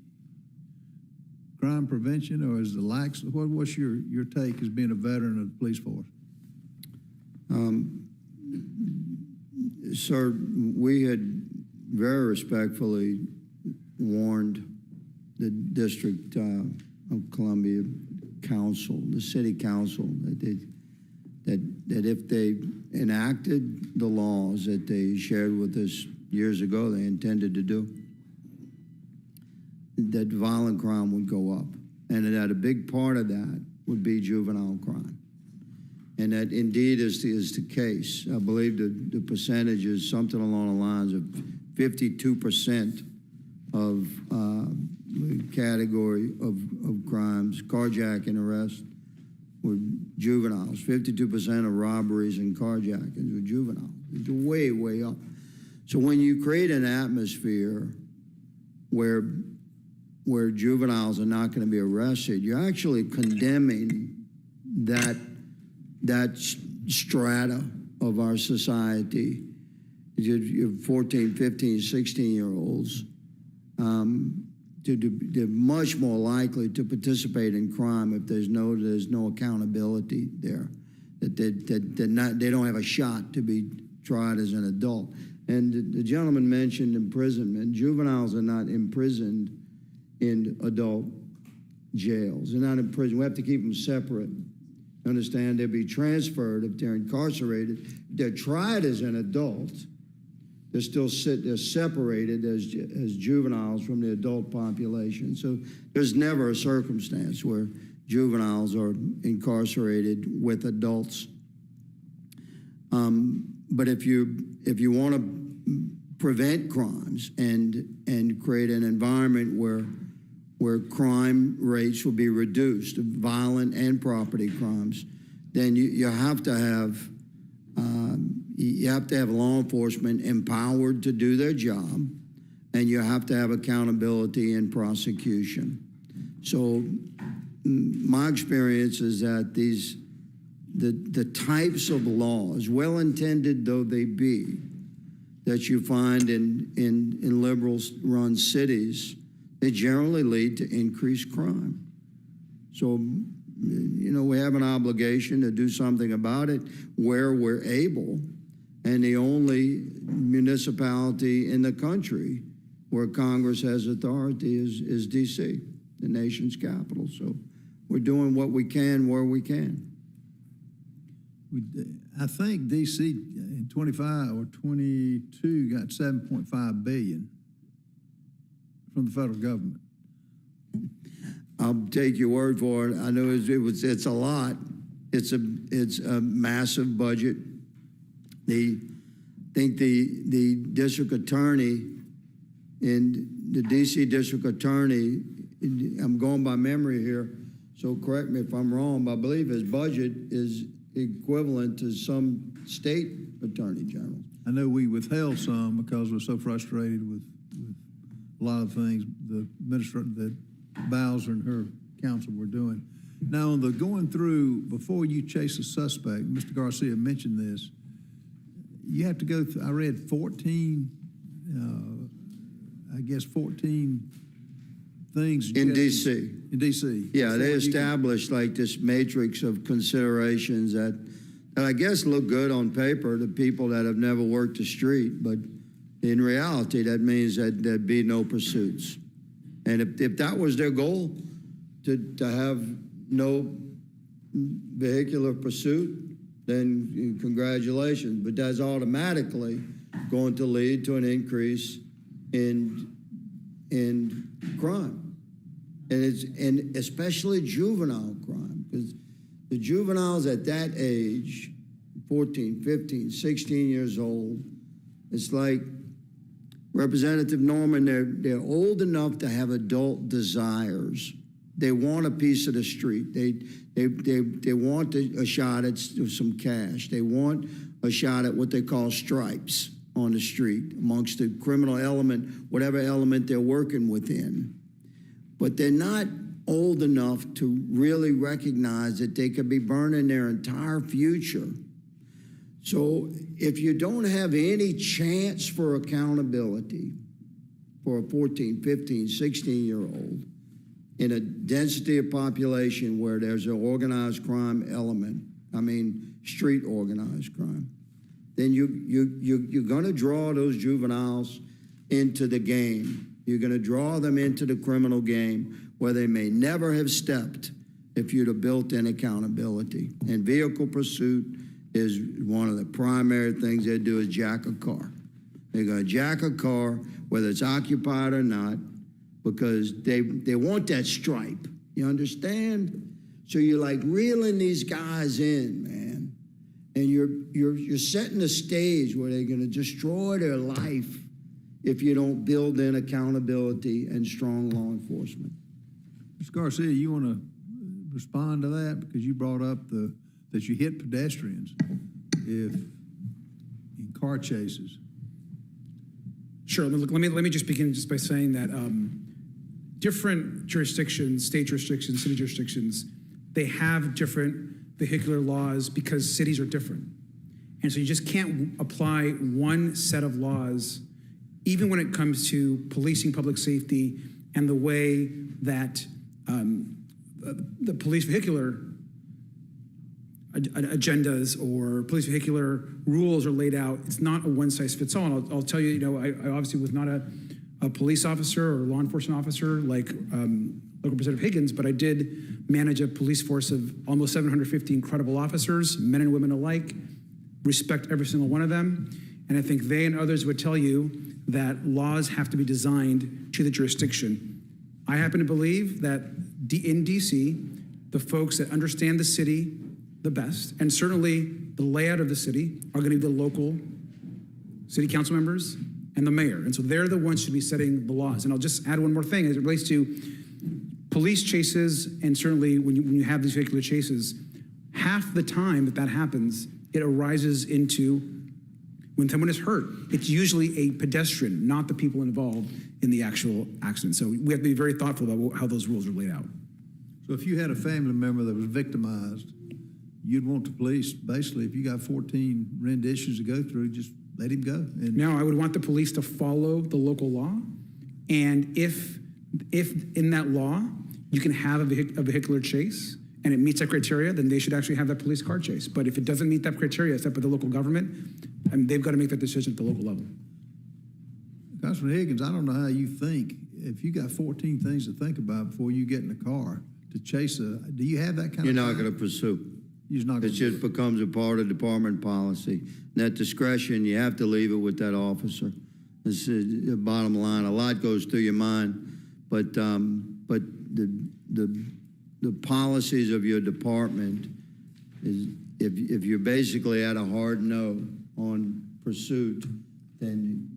Crime prevention, or is the lax? What's your take as being a veteran of the police force? Sir, we had very respectfully warned the District of Columbia Council, the City Council, that if they enacted the laws that they shared with us years ago they intended to do, that violent crime would go up, and that a big part of that would be juvenile crime. And that indeed is the case. I believe the percentage is something along the lines of 52% of the category of crimes, carjacking arrests, were juveniles. 52% of robberies and carjackings were juveniles. It's way, way up. So when you create an atmosphere where juveniles are not going to be arrested, you're actually condemning that strata of our society. You're 14, 15, 16-year-olds. They're much more likely to participate in crime if there's no accountability there. That they don't have a shot to be tried as an adult. And the gentleman mentioned imprisonment. Juveniles are not imprisoned in adult jails. They're not in prison. We have to keep them separate. Understand? They'll be transferred if they're incarcerated. If they're tried as an adult, they're separated as juveniles from the adult population. So there's never a circumstance where juveniles are incarcerated with adults. But if you want to prevent crimes and create an environment where crime rates will be reduced, violent and property crimes, then you have to have law enforcement empowered to do their job, and you have to have accountability in prosecution. So my experience is that the types of laws, well-intended though they be, that you find in liberal-run cities, they generally lead to increased crime. So, we have an obligation to do something about it where we're able. And the only municipality in the country where Congress has authority is DC, the nation's capital. So we're doing what we can where we can. I think DC in 25 or 22 got $7.5 billion from the federal government. I'll take your word for it. I know it's a lot. It's a massive budget. I think the district attorney and the DC district attorney, I'm going by memory here, so correct me if I'm wrong, but I believe his budget is equivalent to some state attorney general. I know we withheld some because we're so frustrated with a lot of things the minister that Bowser and her council were doing. Now, on the going through, before you chase a suspect, Mr. Garcia mentioned this, you have to go through, I read 14 things. In DC. In DC. Yeah, they established like this matrix of considerations that I guess look good on paper to people that have never worked the street, but in reality, that means that there'd be no pursuits. And if that was their goal, to have no vehicular pursuit, then congratulations. But that's automatically going to lead to an increase in crime. And especially juvenile crime, because the juveniles at that age, 14, 15, 16 years old, it's like Representative Norman, they're old enough to have adult desires. They want a piece of the street. They want a shot at some cash. They want a shot at what they call stripes on the street amongst the criminal element, whatever element they're working within. But they're not old enough to really recognize that they could be burning their entire future. So if you don't have any chance for accountability for a 14, 15, 16-year-old in a density of population where there's an organized crime element, street organized crime, then you're going to draw those juveniles into the game. You're going to draw them into the criminal game where they may never have stepped if you'd have built in accountability. And vehicle pursuit is one of the primary things they do is jack a car. They're going to jack a car, whether it's occupied or not, because they want that stripe. You understand? So you're like reeling these guys in, man, and you're setting the stage where they're going to destroy their life if you don't build in accountability and strong law enforcement. Mr. Garcia, you want to respond to that because you brought up that you hit pedestrians in car chases. Sure. Let me just begin just by saying that different jurisdictions, state jurisdictions, city jurisdictions, they have different vehicular laws because cities are different. And so you just can't apply one set of laws, even when it comes to policing public safety and the way that the police vehicular agendas or police vehicular rules are laid out. It's not a one-size-fits-all. I'll tell you, I obviously was not a police officer or law enforcement officer like Representative Higgins, but I did manage a police force of almost 750 incredible officers, men and women alike, respect every single one of them. And I think they and others would tell you that laws have to be designed to the jurisdiction. I happen to believe that in DC, the folks that understand the city the best, and certainly the layout of the city, are going to be the local city council members and the mayor. And so they're the ones who should be setting the laws. And I'll just add one more thing as it relates to police chases, and certainly when you have these vehicular chases, half the time that happens, it arises into when someone is hurt. It's usually a pedestrian, not the people involved in the actual accident. So we have to be very thoughtful about how those rules are laid out. So if you had a family member that was victimized, you'd want the police, basically, if you got 14 renditions to go through, just let him go. And No, I would want the police to follow the local law. And if in that law, you can have a vehicular chase and it meets that criteria, then they should actually have that police car chase. But if it doesn't meet that criteria set by the local government, I mean, they've got to make that decision at the local level. Councilman Higgins, I don't know how you think, if you got 14 things to think about before you get in the car to chase do you have that kind You're of not time? going to pursue. You're not It going just becomes a part of department policy. That discretion, you have to leave it with that officer. This is the bottom line. A lot goes through your mind, but the policies of your department is, if you're basically at a hard no on pursuit, then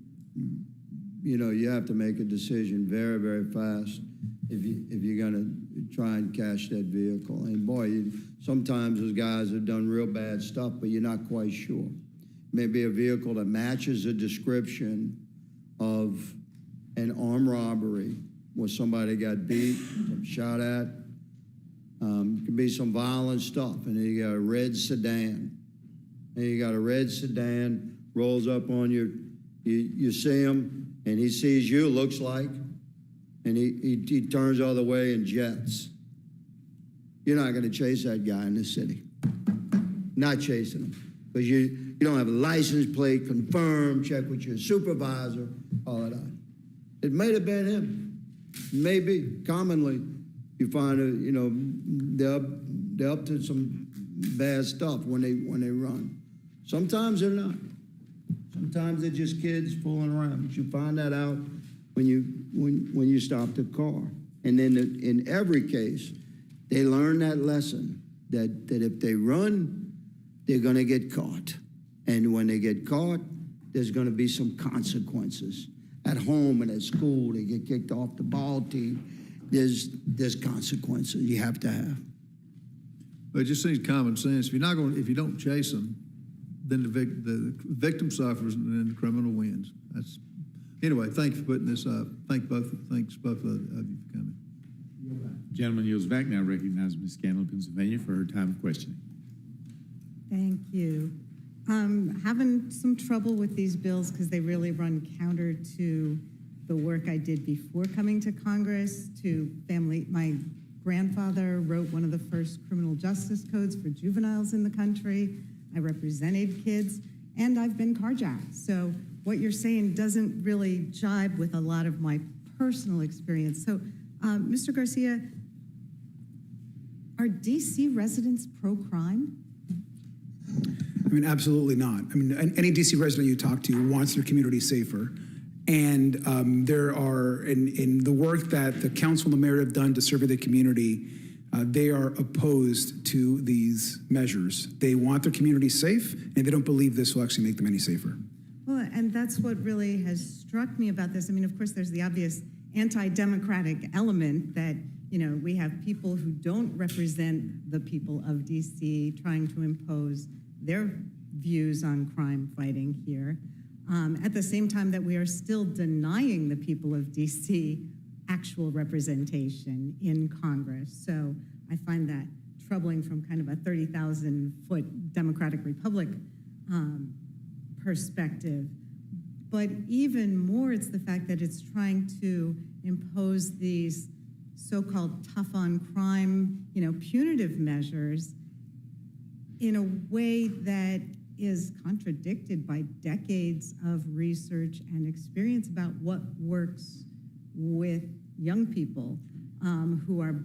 you have to make a decision very, very fast if you're going to try and catch that vehicle. And boy, sometimes those guys have done real bad stuff, but you're not quite sure. Maybe a vehicle that matches a description of an armed robbery where somebody got beat, shot at. Could be some violent stuff. And then you got a red sedan. Rolls up on you see him, and he sees you, looks like, and he turns the other way and jets. You're not going to chase that guy in the city. Not chasing him. Because you don't have a license plate, confirmed, check with your supervisor, all of that. It may have been him. Maybe. Commonly, you find, they're up to some bad stuff when they run. Sometimes they're not. Sometimes they're just kids fooling around. But you find that out when you stop the car. And then in every case, they learn that lesson that if they run, they're going to get caught. And when they get caught, there's going to be some consequences. At home and at school, they get kicked off the ball team. There's consequences you have to have. But it just seems common sense. If you don't chase them, then the victim suffers and then the criminal wins. Anyway. Thank you for putting this up. Thanks both of you for coming. Gentleman yields back. Now recognize Ms. Scannell of Pennsylvania for her time of questioning. Thank you. Having some trouble with these bills because they really run counter to the work I did before coming to Congress, to family. My grandfather wrote one of the first criminal justice codes for juveniles in the country. I represented kids, and I've been carjacked. So what you're saying doesn't really jibe with a lot of my personal experience. So, Mr. Garcia, are DC residents pro-crime? I mean, absolutely not. I mean, any DC resident you talk to wants their community safer. And there are, in the work that the council and the mayor have done to survey the community, they are opposed to these measures. They want their community safe, and they don't believe this will actually make them any safer. Well, and that's what really has struck me about this. I mean, of course, there's the obvious anti-democratic element that, we have people who don't represent the people of DC trying to impose their views on crime fighting here. At the same time that we are still denying the people of DC actual representation in Congress. So I find that troubling from kind of a 30,000-foot Democratic Republic perspective. But even more, it's the fact that it's trying to impose these so-called tough on crime, punitive measures in a way that is contradicted by decades of research and experience about what works with young people. who are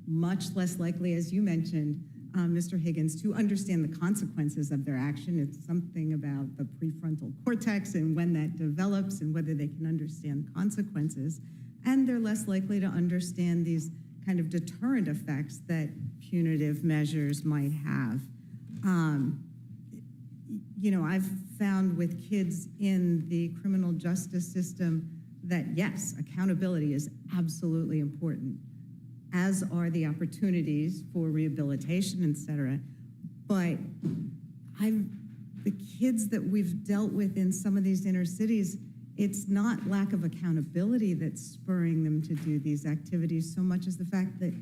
much less likely, as you mentioned, Mr. Higgins, to understand the consequences of their action. It's something about the prefrontal cortex and when that develops and whether they can understand consequences. And they're less likely to understand these kind of deterrent effects that punitive measures might have. You know, I've found with kids in the criminal justice system that, yes, accountability is absolutely important, as are the opportunities for rehabilitation, et cetera. But the kids that we've dealt with in some of these inner cities, it's not lack of accountability that's spurring them to do these activities so much as the fact that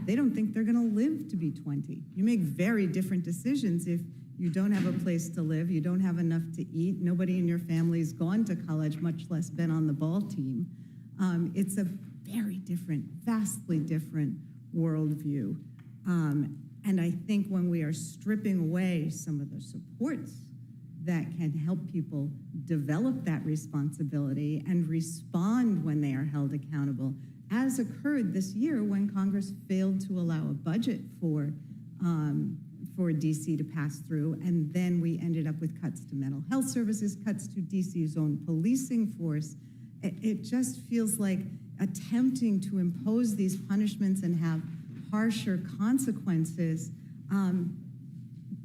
they don't think they're gonna live to be 20. You make very different decisions if you don't have a place to live, you don't have enough to eat, nobody in your family's gone to college, much less been on the ball team. It's a very different, vastly different worldview. And I think when we are stripping away some of the supports that can help people develop that responsibility and respond when they are held accountable, as occurred this year when Congress failed to allow a budget for DC to pass through, and then we ended up with cuts to mental health services, cuts to DC's own policing force. It just feels like attempting to impose these punishments and have harsher consequences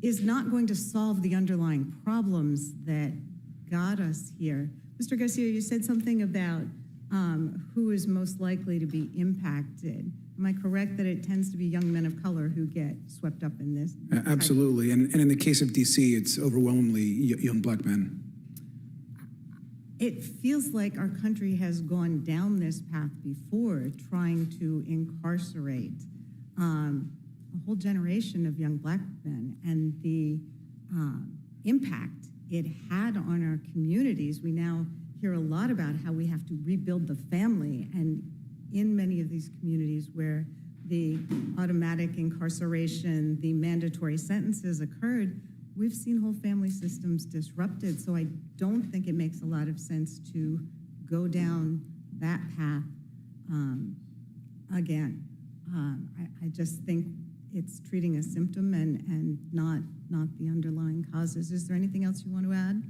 is not going to solve the underlying problems that got us here. Mr. Garcia, you said something about who is most likely to be impacted. Am I correct that it tends to be young men of color who get swept up in this? Absolutely. And in the case of DC, it's overwhelmingly young black men. It feels like our country has gone down this path before, trying to incarcerate a whole generation of young black men, and the impact it had on our communities. We now hear a lot about how we have to rebuild the family, and in many of these communities where the automatic incarceration, the mandatory sentences occurred, we've seen whole family systems disrupted. So I don't think it makes a lot of sense to go down that path again. I just think it's treating a symptom and not the underlying causes. Is there anything else you want to add?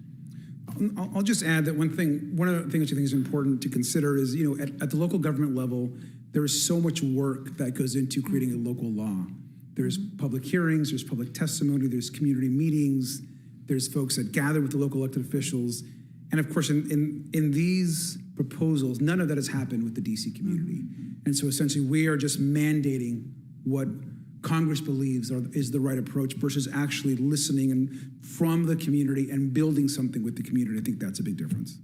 I'll just add that one of the things I think is important to consider is, you know, at the local government level, there is so much work that goes into creating a local law. There's public hearings, there's public testimony, there's community meetings, there's folks that gather with the local elected officials. And of course, in these proposals, none of that has happened with the DC community. And so essentially we are just mandating what Congress believes is the right approach versus actually listening from the community and building something with the community. I think that's a big difference.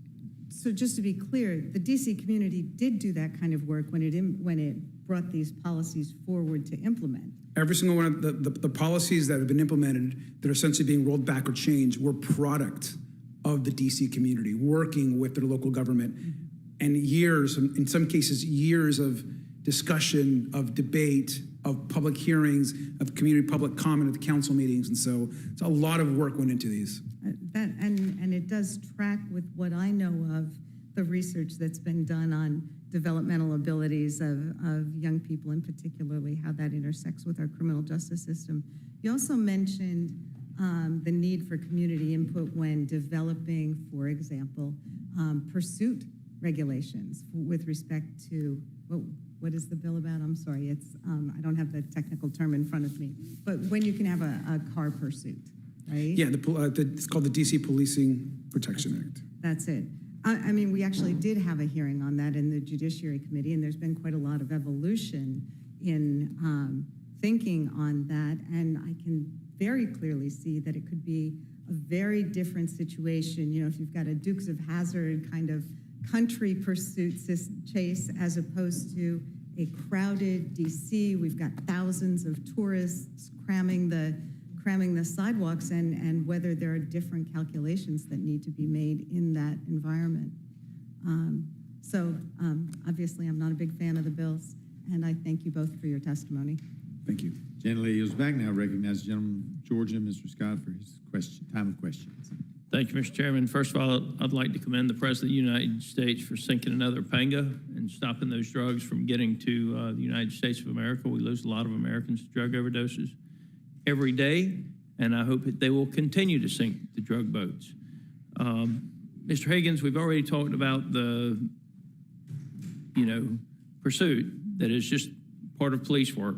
So just to be clear, the DC community did do that kind of work when it brought these policies forward to implement. Every single one of the policies that have been implemented that are essentially being rolled back or changed were product of the DC community, working with their local government, and years, in some cases, years of discussion, of debate, of public hearings, of community public comment at the council meetings. And so a lot of work went into these. And it does track with what I know of the research that's been done on developmental abilities of young people, and particularly how that intersects with our criminal justice system. You also mentioned the need for community input when developing, for example, pursuit regulations with respect to, what is the bill about? I'm sorry, it's I don't have the technical term in front of me, but when you can have a car pursuit, right? Yeah, it's called the DC Policing Protection Act. That's it. I mean, we actually did have a hearing on that in the Judiciary Committee, and there's been quite a lot of evolution in thinking on that, and I can very clearly see that it could be a very different situation. You know, if you've got a Dukes of Hazzard kind of country pursuit chase as opposed to a crowded DC. We've got thousands of tourists cramming the sidewalks, and whether there are different calculations that need to be made in that environment. Obviously, I'm not a big fan of the bills, and I thank you both for your testimony. Thank you. Gentlelady yields back. Now recognize the gentleman from Georgia, Mr. Scott, for his time of questions. Thank you, Mr. Chairman. First of all, I'd like to commend the President of the United States for sinking another panga and stopping those drugs from getting to the United States of America. We lose a lot of Americans to drug overdoses every day, and I hope that they will continue to sink the drug boats. Mr. Higgins, we've already talked about the, pursuit that is just part of police work.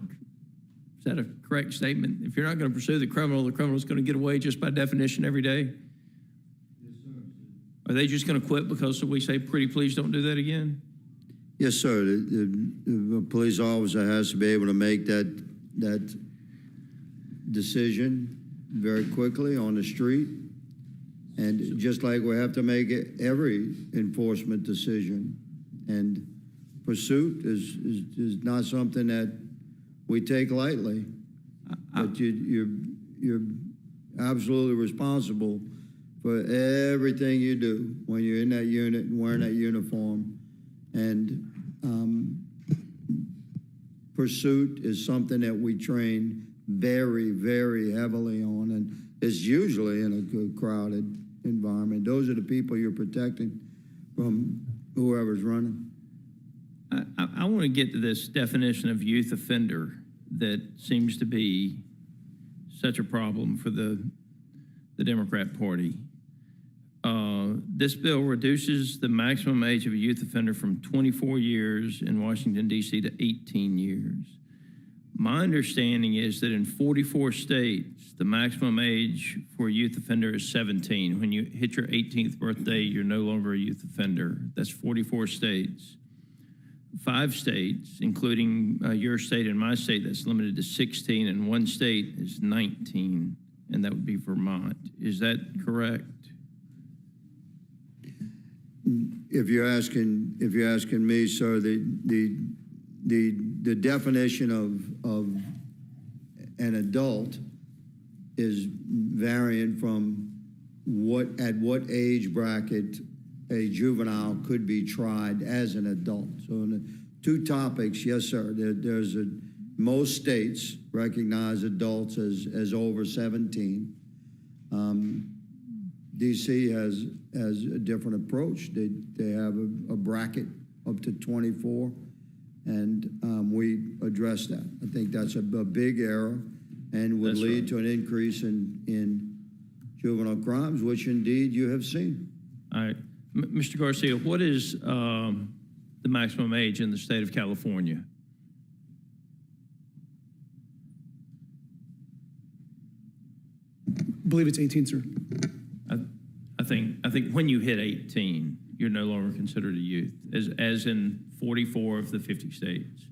Is that a correct statement? If you're not going to pursue the criminal is going to get away just by definition every day? Yes, sir. Are they just going to quit because we say, pretty please don't do that again? Yes, sir. The police officer has to be able to make that decision very quickly on the street. And just like we have to make every enforcement decision. And pursuit is not something that we take lightly. But you're absolutely responsible for everything you do when you're in that unit and wearing that uniform. And pursuit is something that we train very, very heavily on, and it's usually in a good crowded environment. Those are the people you're protecting from whoever's running. I want to get to this definition of youth offender that seems to be such a problem for the Democrat Party. This bill reduces the maximum age of a youth offender from 24 years in Washington, D.C. to 18 years. My understanding is that in 44 states, the maximum age for a youth offender is 17. When you hit your 18th birthday, you're no longer a youth offender. That's 44 states. 5 states, including your state and my state, that's limited to 16, and 1 state is 19, and that would be Vermont. Is that correct? If you're asking me, sir, the definition of an adult is varying from at what age bracket a juvenile could be tried as an adult. So in the 2 topics, yes, sir, most states recognize adults as over 17. DC has a different approach. They have a bracket up to 24, and we address that. I think that's a big error and would lead to an increase in juvenile crimes, which indeed you have seen. All right. Mr. Garcia, what is the maximum age in the state of California? I believe it's 18, sir. I think when you hit 18, you're no longer considered a youth, as in 44 of the 50 states.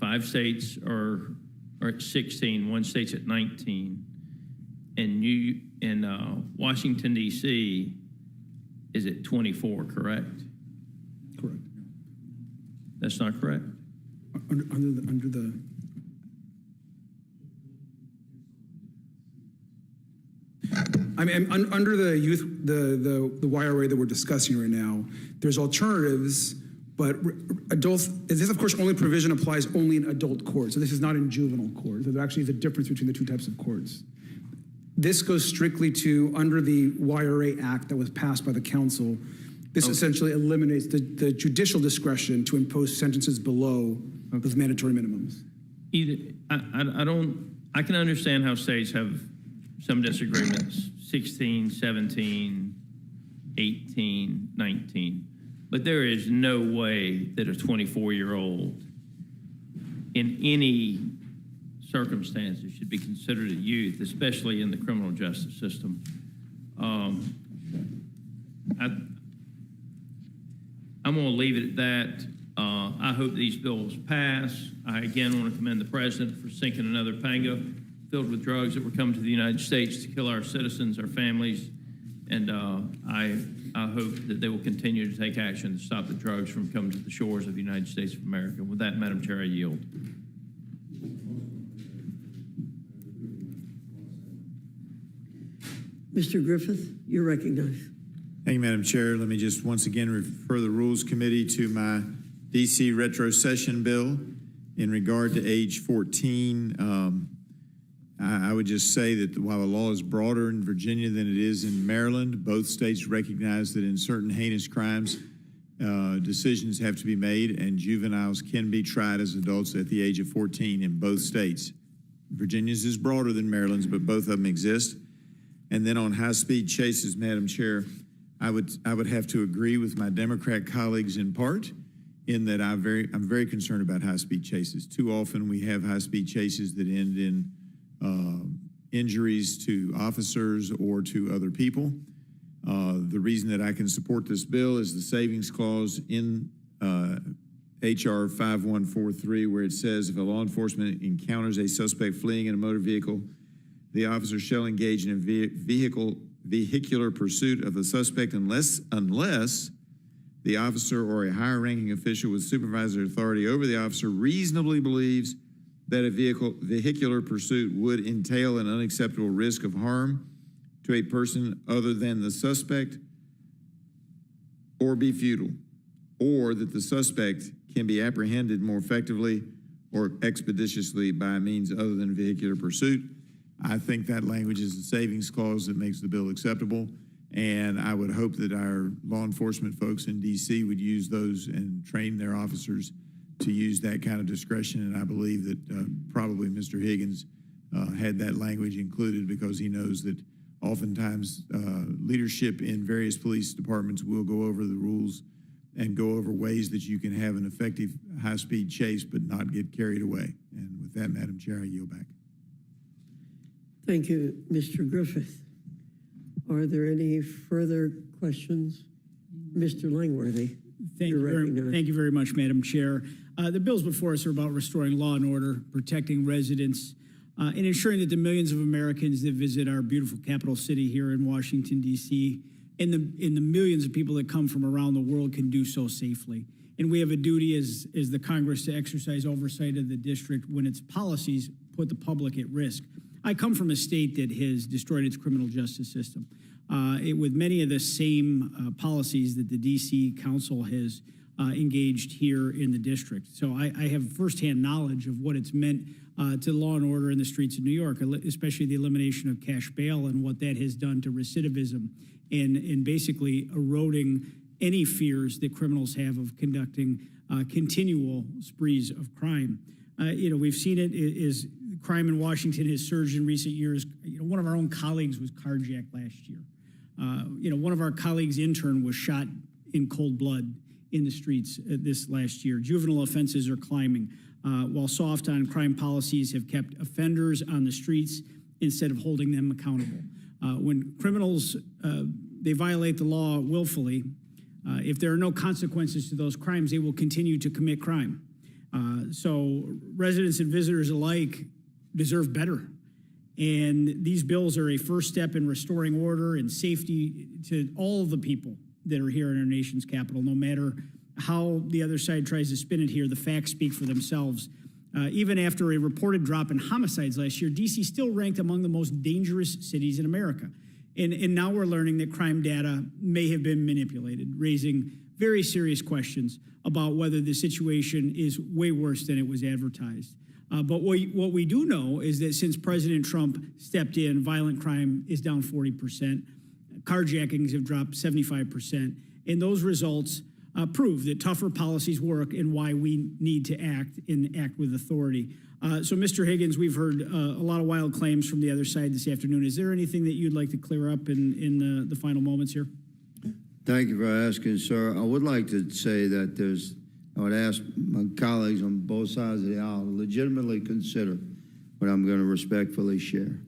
5 states are at 16, 1 state's at 19, and Washington, D.C. is at 24, correct? Correct. That's not correct? Under the I mean, under the youth, the YRA that we're discussing right now, there's alternatives, but adults, this of course only provision applies only in adult court. So this is not in juvenile court. There actually is a difference between the 2 types of courts. This goes strictly to under the YRA Act that was passed by the council. This essentially eliminates the judicial discretion to impose sentences below those mandatory minimums. I can understand how states have some disagreements, 16, 17, 18, 19. But there is no way that a 24-year-old in any circumstances should be considered a youth, especially in the criminal justice system. I'm going to leave it at that. I hope these bills pass. I again want to commend the president for sinking another Pango filled with drugs that were coming to the United States to kill our citizens, our families, and I hope that they will continue to take action to stop the drugs from coming to the shores of the United States of America. With that, Madam Chair, I yield. Mr. Griffith, you're recognized. Thank you, Madam Chair. Let me just once again refer the Rules Committee to my D.C. retrocession bill in regard to age 14. I would just say that while the law is broader in Virginia than it is in Maryland, both states recognize that in certain heinous crimes, decisions have to be made, and juveniles can be tried as adults at the age of 14 in both states. Virginia's is broader than Maryland's, but both of them exist. And then on high-speed chases, Madam Chair, I would have to agree with my Democrat colleagues in part, in that I'm very concerned about high-speed chases. Too often we have high-speed chases that end in injuries to officers or to other people. The reason that I can support this bill is the savings clause in HR 5143, where it says if a law enforcement encounters a suspect fleeing in a motor vehicle, the officer shall engage in a vehicular pursuit of the suspect unless the officer or a higher ranking official with supervisory authority over the officer reasonably believes that a vehicular pursuit would entail an unacceptable risk of harm to a person other than the suspect or be futile, or that the suspect can be apprehended more effectively or expeditiously by means other than vehicular pursuit. I think that language is a savings clause that makes the bill acceptable, and I would hope that our law enforcement folks in DC would use those and train their officers to use that kind of discretion, and I believe that probably Mr. Higgins had that language included because he knows that oftentimes leadership in various police departments will go over the rules and go over ways that you can have an effective high-speed chase but not get carried away. And with that, Madam Chair, I yield back. Thank you, Mr. Griffith. Are there any further questions? Mr. Langworthy. Thank you very much, Madam Chair. The bills before us are about restoring law and order, protecting residents, and ensuring that the millions of Americans that visit our beautiful capital city here in Washington, D.C., and the millions of people that come from around the world can do so safely. And we have a duty as the Congress to exercise oversight of the district when its policies put the public at risk. I come from a state that has destroyed its criminal justice system with many of the same policies that the D.C. Council has engaged here in the district. So I have firsthand knowledge of what it's meant to law and order in the streets of New York, especially the elimination of cash bail and what that has done to recidivism and basically eroding any fears that criminals have of conducting continual sprees of crime. We've seen it is crime in Washington has surged in recent years. One of our own colleagues was carjacked last year. One of our colleagues' intern was shot in cold blood in the streets this last year. Juvenile offenses are climbing, while soft on crime policies have kept offenders on the streets instead of holding them accountable. When criminals, they violate the law willfully, if there are no consequences to those crimes, they will continue to commit crime. So residents and visitors alike deserve better. And these bills are a first step in restoring order and safety to all of the people that are here in our nation's capital. No matter how the other side tries to spin it here, the facts speak for themselves. Even after a reported drop in homicides last year, D.C. still ranked among the most dangerous cities in America. And now we're learning that crime data may have been manipulated, raising very serious questions about whether the situation is way worse than it was advertised. But what we do know is that since President Trump stepped in, violent crime is down 40%. Carjackings have dropped 75%. And those results prove that tougher policies work and why we need to act and act with authority. So, Mr. Higgins, we've heard a lot of wild claims from the other side this afternoon. Is there anything that you'd like to clear up in the final moments here? Thank you for asking, sir. I would like to say that I would ask my colleagues on both sides of the aisle to legitimately consider what I'm going to respectfully share.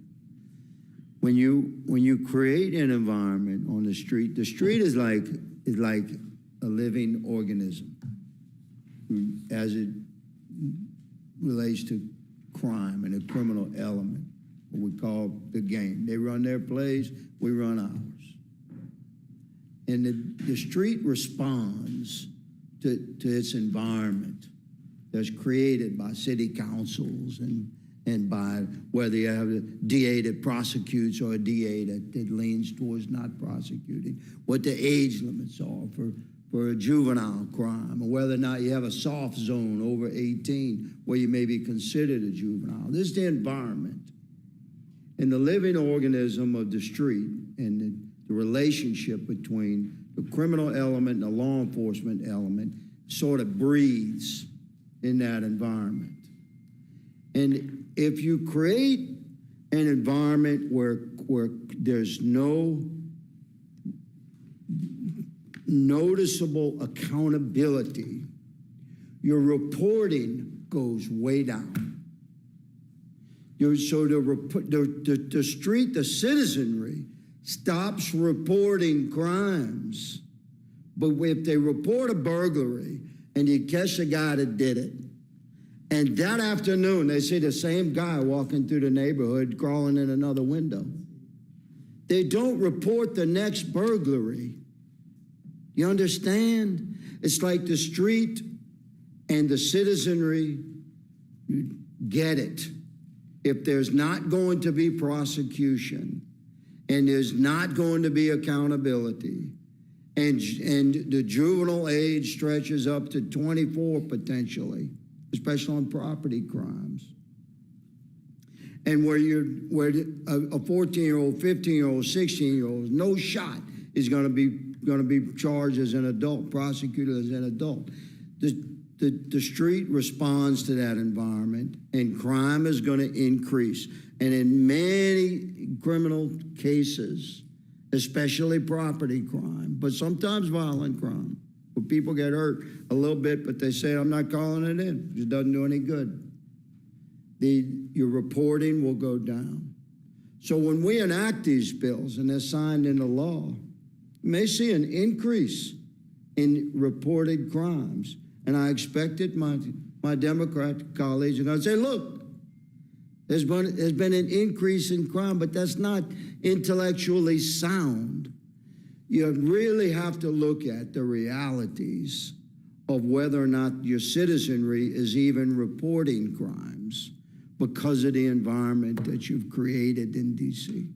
When you create an environment on the street is like a living organism as it relates to crime and a criminal element, what we call the game. They run their plays, we run ours. And the street responds to its environment that's created by city councils and by whether you have a DA that prosecutes or a DA that leans towards not prosecuting, what the age limits are for a juvenile crime, or whether or not you have a soft zone over 18 where you may be considered a juvenile. This is the environment. And the living organism of the street and the relationship between the criminal element and the law enforcement element sort of breathes in that environment. And if you create an environment where there's no noticeable accountability, your reporting goes way down. So the street, the citizenry stops reporting crimes. But if they report a burglary and you catch the guy that did it, and that afternoon they see the same guy walking through the neighborhood crawling in another window, they don't report the next burglary. You understand? It's like the street and the citizenry get it. If there's not going to be prosecution and there's not going to be accountability, and the juvenile age stretches up to 24 potentially, especially on property crimes, and where a 14-year-old, 15-year-old, 16-year-old, no shot is going to be charged as an adult, prosecuted as an adult. The street responds to that environment, and crime is going to increase. And in many criminal cases, especially property crime, but sometimes violent crime, where people get hurt a little bit, but they say, I'm not calling it in. It doesn't do any good. Your reporting will go down. So when we enact these bills and they're signed into law, you may see an increase in reported crimes. And I expected my Democrat colleagues are going to say, look, there's been an increase in crime, but that's not intellectually sound. You really have to look at the realities of whether or not your citizenry is even reporting crimes because of the environment that you've created in D.C.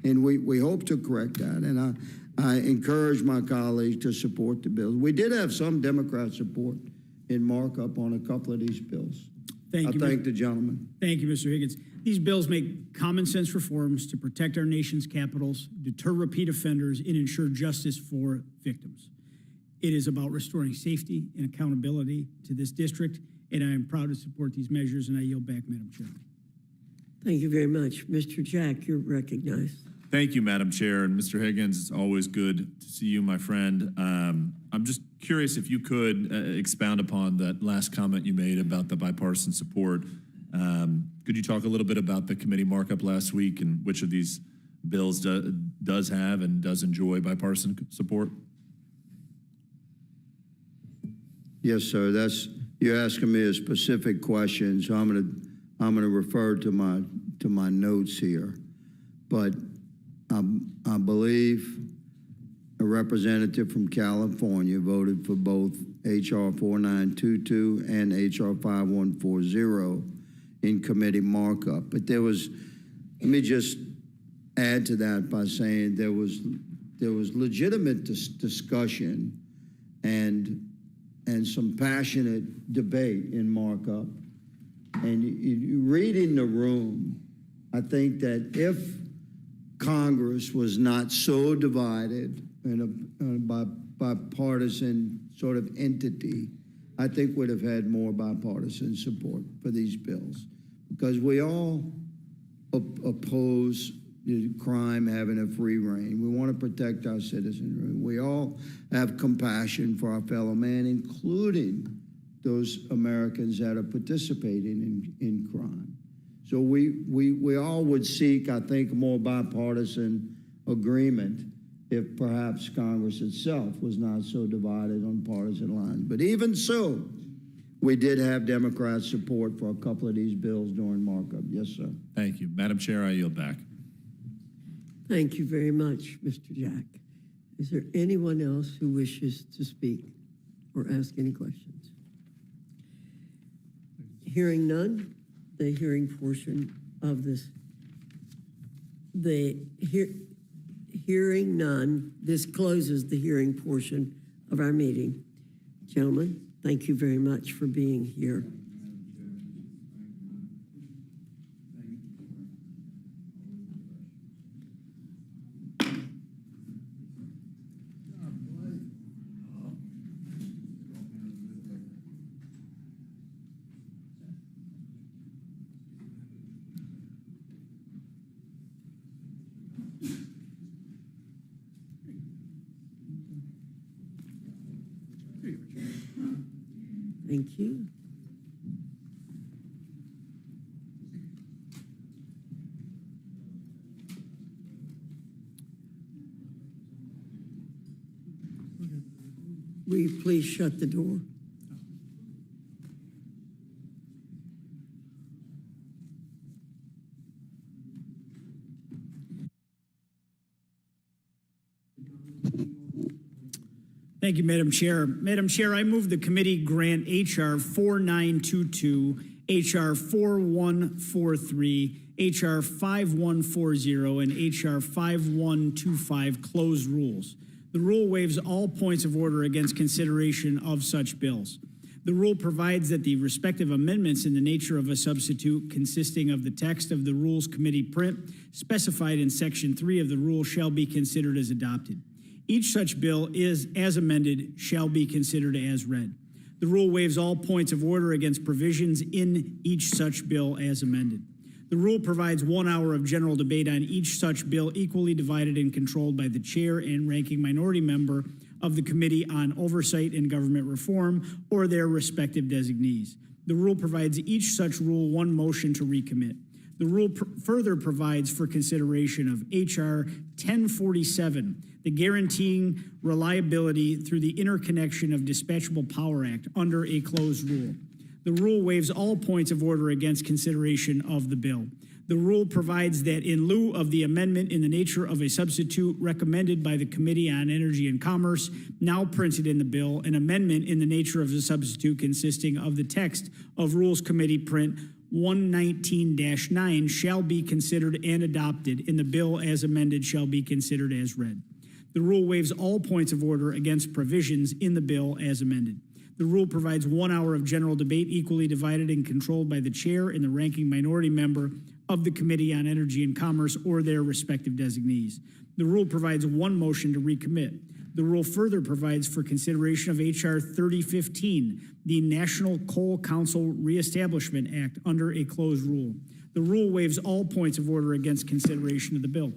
And we hope to correct that. And I encourage my colleagues to support the bills. We did have some Democrat support in markup on a couple of these bills. Thank you. I thank the gentleman. Thank you, Mr. Higgins. These bills make common sense reforms to protect our nation's capitals, deter repeat offenders, and ensure justice for victims. It is about restoring safety and accountability to this district, and I am proud to support these measures, and I yield back, Madam Chair. Thank you very much. Mr. Jack, you're recognized. Thank you, Madam Chair. And Mr. Higgins, it's always good to see you, my friend. I'm just curious if you could expound upon that last comment you made about the bipartisan support. Could you talk a little bit about the committee markup last week and which of these bills does have and does enjoy bipartisan support? Yes, sir. You're asking me a specific question, so I'm gonna refer to my notes here. But I believe a representative from California voted for both H.R. 4922 and H.R. 5140 in committee markup. But let me just add to that by saying there was legitimate discussion and some passionate debate in markup. And you read in the room, I think that if Congress was not so divided in a bipartisan sort of entity, I think would have had more bipartisan support for these bills, because we all oppose crime having a free reign. We want to protect our citizenry. We all have compassion for our fellow man, including those Americans that are participating in crime. So we all would seek, I think, more bipartisan agreement if perhaps Congress itself was not so divided on partisan lines. But even so, we did have Democrat support for a couple of these bills during markup. Yes, sir. Thank you. Madam Chair, I yield back. Thank you very much, Mr. Jack. Is there anyone else who wishes to speak or ask any questions? Hearing none, the hearing portion of this, hearing none, this closes the hearing portion of our meeting. Gentlemen, thank you very much for being here. Thank you. Will you please shut the door? Thank you, Madam Chair. Madam Chair, I move the committee grant H.R. 4922, H.R. 4143, H.R. 5140, and H.R. 5125 closed rules. The rule waives all points of order against consideration of such bills. The rule provides that the respective amendments in the nature of a substitute consisting of the text of the Rules Committee print specified in Section 3 of the rule shall be considered as adopted. Each such bill is, as amended, shall be considered as read. The rule waives all points of order against provisions in each such bill as amended. The rule provides 1 hour of general debate on each such bill equally divided and controlled by the chair and ranking minority member of the Committee on Oversight and Government Reform or their respective designees. The rule provides each such rule 1 motion to recommit. The rule further provides for consideration of H.R. 1047, the Guaranteeing Reliability Through the Interconnection of Dispatchable Power Act under a closed rule. The rule waives all points of order against consideration of the bill. The rule provides that in lieu of the amendment in the nature of a substitute recommended by the Committee on Energy and Commerce, now printed in the bill, an amendment in the nature of a substitute consisting of the text of Rules Committee print 119-9 shall be considered and adopted, and the bill as amended shall be considered as read. The rule waives all points of order against provisions in the bill as amended. The rule provides 1 hour of general debate equally divided and controlled by the chair and the ranking minority member of the Committee on Energy and Commerce or their respective designees. The rule provides 1 motion to recommit. The rule further provides for consideration of H.R. 3015, the National Coal Council Reestablishment Act under a closed rule. The rule waives all points of order against consideration of the bill.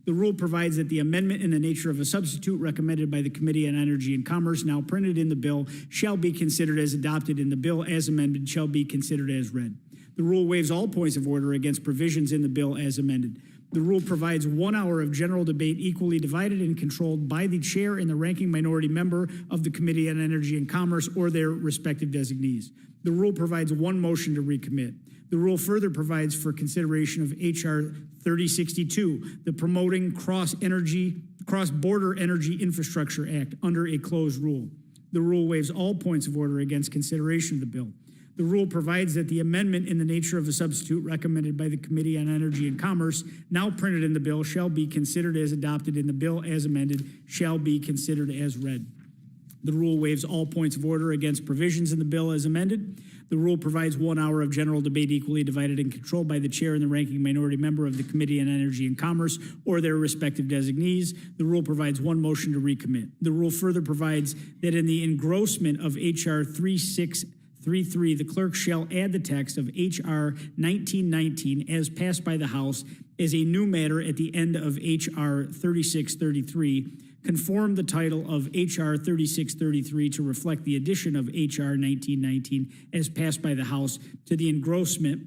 The rule provides that the amendment in the nature of a substitute recommended by the Committee on Energy and Commerce now printed in the bill shall be considered as adopted, and the bill as amended shall be considered as read. The rule waives all points of order against provisions in the bill as amended. The rule provides 1 hour of general debate equally divided and controlled by the chair and the ranking minority member of the Committee on Energy and Commerce or their respective designees. The rule provides 1 motion to recommit. The rule further provides for consideration of H.R. 3062, the Promoting Cross-Border Energy Infrastructure Act under a closed rule. The rule waives all points of order against consideration of the bill. The rule provides that the amendment in the nature of a substitute recommended by the Committee on Energy and Commerce, now printed in the bill, shall be considered as adopted, and the bill as amended shall be considered as read. The rule waives all points of order against provisions in the bill as amended. The rule provides 1 hour of general debate equally divided and controlled by the chair and the ranking minority member of the Committee on Energy and Commerce or their respective designees. The rule provides 1 motion to recommit. The rule further provides that in the engrossment of H.R. 3633, the clerk shall add the text of H.R. 1919 as passed by the House as a new matter at the end of H.R. 3633, conform the title of H.R. 3633 to reflect the addition of H.R. 1919 as passed by the House to the engrossment,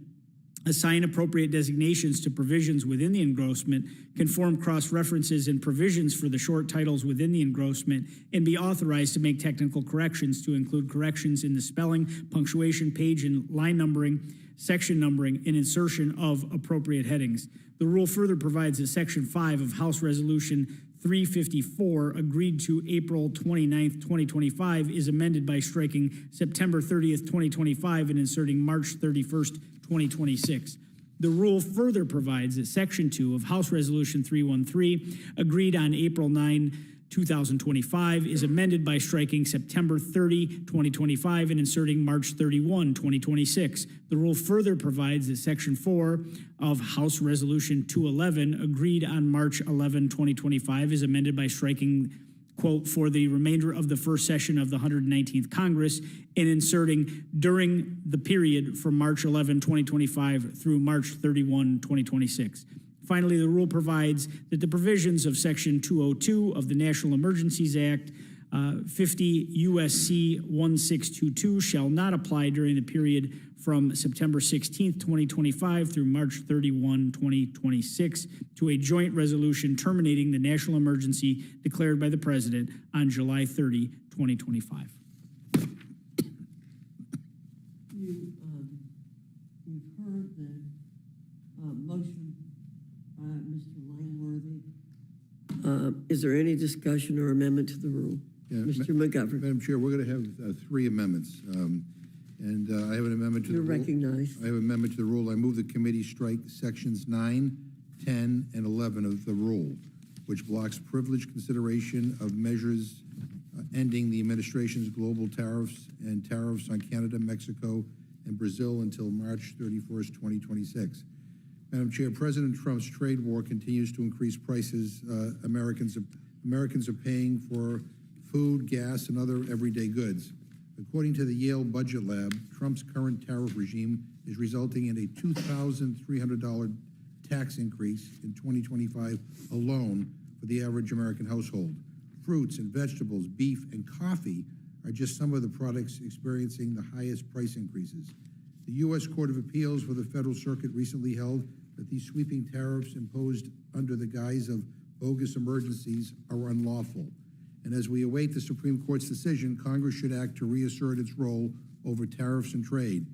assign appropriate designations to provisions within the engrossment, conform cross-references and provisions for the short titles within the engrossment, and be authorized to make technical corrections to include corrections in the spelling, punctuation, page and line numbering, section numbering, and insertion of appropriate headings. The rule further provides that Section 5 of House Resolution 354, agreed to April 29th, 2025, is amended by striking September 30th, 2025, and inserting March 31st, 2026. The rule further provides that Section 2 of House Resolution 313, agreed on April 9, 2025, is amended by striking September 30, 2025, and inserting March 31, 2026. The rule further provides that Section 4 of House Resolution 211, agreed on March 11, 2025, is amended by striking, quote, for the remainder of the first session of the 119th Congress, and inserting during the period from March 11, 2025 through March 31, 2026. Finally, the rule provides that the provisions of Section 202 of the National Emergencies Act 50 USC 1622 shall not apply during the period from September 16th, 2025 through March 31, 2026 to a joint resolution terminating the national emergency declared by the President on July 30, 2025. You've heard the motion by Mr. Langworthy. Is there any discussion or amendment to the rule? Yeah, Mr. McGovern, Madam Chair, we're going to have three amendments. I have an amendment to the you're rule. recognized. I have an amendment to the rule. I move the committee strike sections 9, 10, and 11 of the rule, which blocks privileged consideration of measures ending the administration's global tariffs and tariffs on Canada, Mexico, and Brazil until March 31st, 2026. Madam Chair, President Trump's trade war continues to increase prices Americans are paying for food, gas, and other everyday goods. According to the Yale Budget Lab, Trump's current tariff regime is resulting in a $2,300 tax increase in 2025 alone for the average American household. Fruits and vegetables, beef, and coffee are just some of the products experiencing the highest price increases. The U.S. Court of Appeals for the Federal Circuit recently held that these sweeping tariffs imposed under the guise of bogus emergencies are unlawful. And as we await the Supreme Court's decision, Congress should act to reassert its role over tariffs and trade.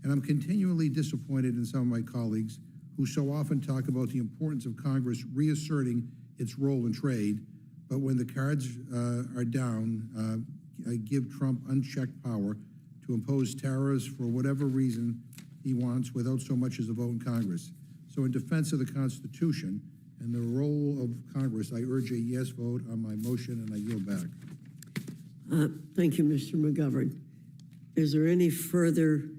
And I'm continually disappointed in some of my colleagues who so often talk about the importance of Congress reasserting its role in trade, but when the cards are down, give Trump unchecked power to impose tariffs for whatever reason he wants without so much as a vote in Congress. So in defense of the Constitution and the role of Congress, I urge a yes vote on my motion, and I yield back. Thank you, Mr. McGovern. Is there any further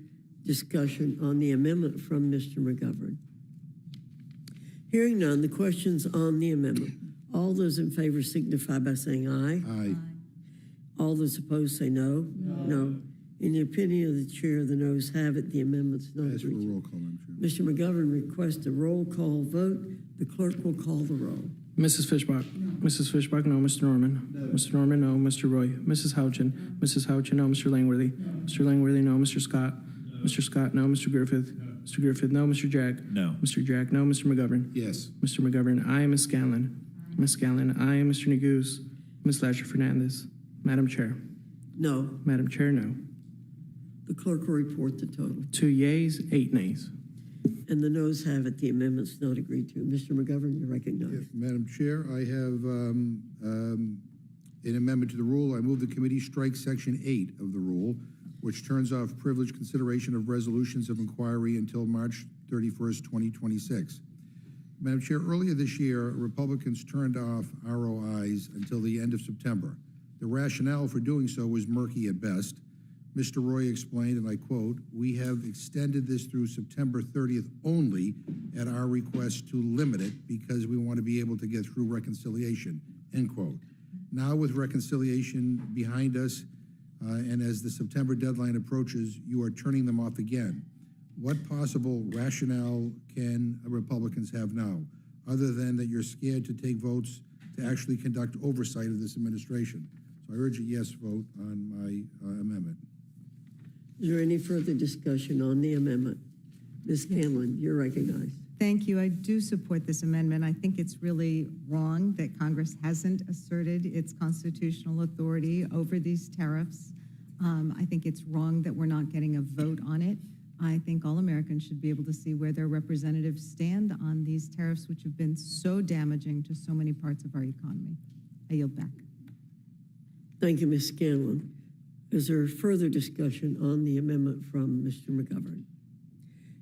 discussion on the amendment from Mr. McGovern? Hearing none, the questions on the amendment. All those in favor signify by saying aye. Aye. All those opposed say no. No. In the opinion of the chair, the noes have it. The amendment's not Ask for a agreed to. roll call, Madam Chair. Mr. McGovern requests a roll call vote. The clerk will call the roll. Mrs. Fishbach. Mrs. Fishbach, no. Mr. Norman. No. Mr. Norman, no. Mr. Roy. Mrs. Houchin. Mrs. Houchin, no. Mr. Langworthy. Mr. Langworthy, no. Mr. Scott. Mr. Scott, no. Mr. Griffith. Mr. Griffith, no. Mr. Jack. No. Mr. Jack, no. Mr. McGovern. Yes. Mr. McGovern, aye. Ms. Scanlon. Ms. Scanlon, aye. Mr. Neguse. Ms. Ledger Fernandez. Madam Chair. No. Madam Chair, no. The clerk will report the total. 2 yeas, 8 nays. And the noes have it. The amendment's not agreed to. Mr. McGovern, you're recognized. Yes, Madam Chair, I have an amendment to the rule. I move the committee strike section 8 of the rule, which turns off privileged consideration of resolutions of inquiry until March 31st, 2026. Madam Chair, earlier this year, Republicans turned off ROIs until the end of September. The rationale for doing so was murky at best. Mr. Roy explained, and I quote, "We have extended this through September 30th only at our request to limit it because we want to be able to get through reconciliation," end quote. Now with reconciliation behind us, and as the September deadline approaches, you are turning them off again. What possible rationale can Republicans have now, other than that you're scared to take votes to actually conduct oversight of this administration? So I urge a yes vote on my amendment. Is there any further discussion on the amendment? Ms. Scanlon, you're recognized. Thank you. I do support this amendment. I think it's really wrong that Congress hasn't asserted its constitutional authority over these tariffs. I think it's wrong that we're not getting a vote on it. I think all Americans should be able to see where their representatives stand on these tariffs, which have been so damaging to so many parts of our economy. I yield back. Thank you, Ms. Scanlon. Is there further discussion on the amendment from Mr. McGovern?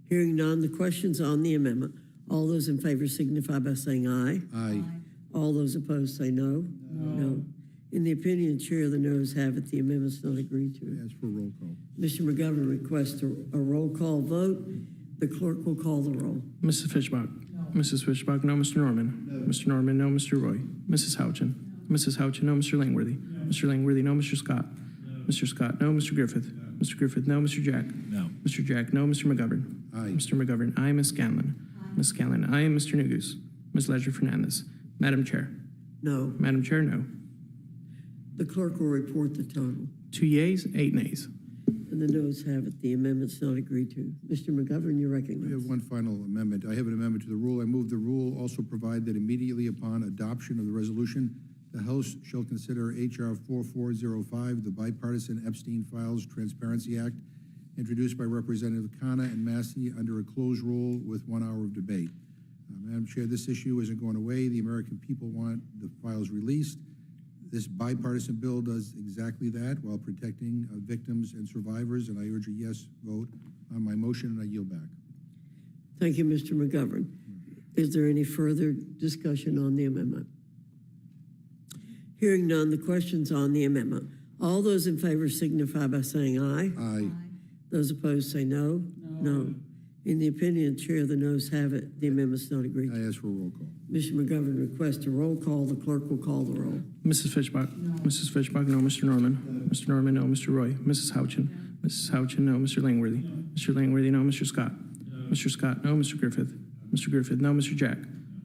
Hearing none, the questions on the amendment. All those in favor signify by saying aye. Aye. All those opposed say no. No. In the opinion of the chair, the noes have it. The amendment's not agreed to. Ask for a roll call. Mr. McGovern requests a roll call vote. The clerk will call the roll. Mrs. Fishbach. Mrs. Fishbach, no. Mr. Norman. No. Mr. Norman, no. Mr. Roy. Mrs. Houchin. Mrs. Houchin, no. Mr. Langworthy. Mr. Langworthy, no. Mr. Scott. Mr. Scott, no. Mr. Griffith. Mr. Griffith, no. Mr. Jack. No. Mr. Jack, no. Mr. McGovern. Aye. Mr. McGovern, aye. Ms. Scanlon. Ms. Scanlon, aye. Mr. Neguse. Ms. Ledger Fernandez. Madam Chair. No. Madam Chair, no. The clerk will report the total. 2 yeas, 8 nays. And the noes have it. The amendment's not agreed to. Mr. McGovern, you're We recognized. have one final amendment. I have an amendment to the rule. I move the rule also provide that immediately upon adoption of the resolution, the House shall consider H.R. 4405, the Bipartisan Epstein Files Transparency Act, introduced by Representative Khanna and Massey under a closed rule with 1 hour of debate. Madam Chair, this issue isn't going away. The American people want the files released. This bipartisan bill does exactly that while protecting victims and survivors, and I urge a yes vote on my motion, and I yield back. Thank you, Mr. McGovern. Is there any further discussion on the amendment? Hearing none, the question's on the amendment. All those in favor signify by saying aye. Aye. Those opposed say no. No. In the opinion of the chair, the noes have it. The amendment's not agreed to. I ask for a roll call. Mr. McGovern requests a roll call. The clerk will call the roll. Mrs. Fishbach? Mrs. Fishbach, no. Mr. Norman? Mr. Norman, no. Mr. Roy? Mrs. Houchin? Mrs. Houchin, no. Mr. Langworthy? Mr. Langworthy, no. Mr. Scott? Mr. Scott, no. Mr. Griffith? Mr. Griffith, no. Mr. Jack?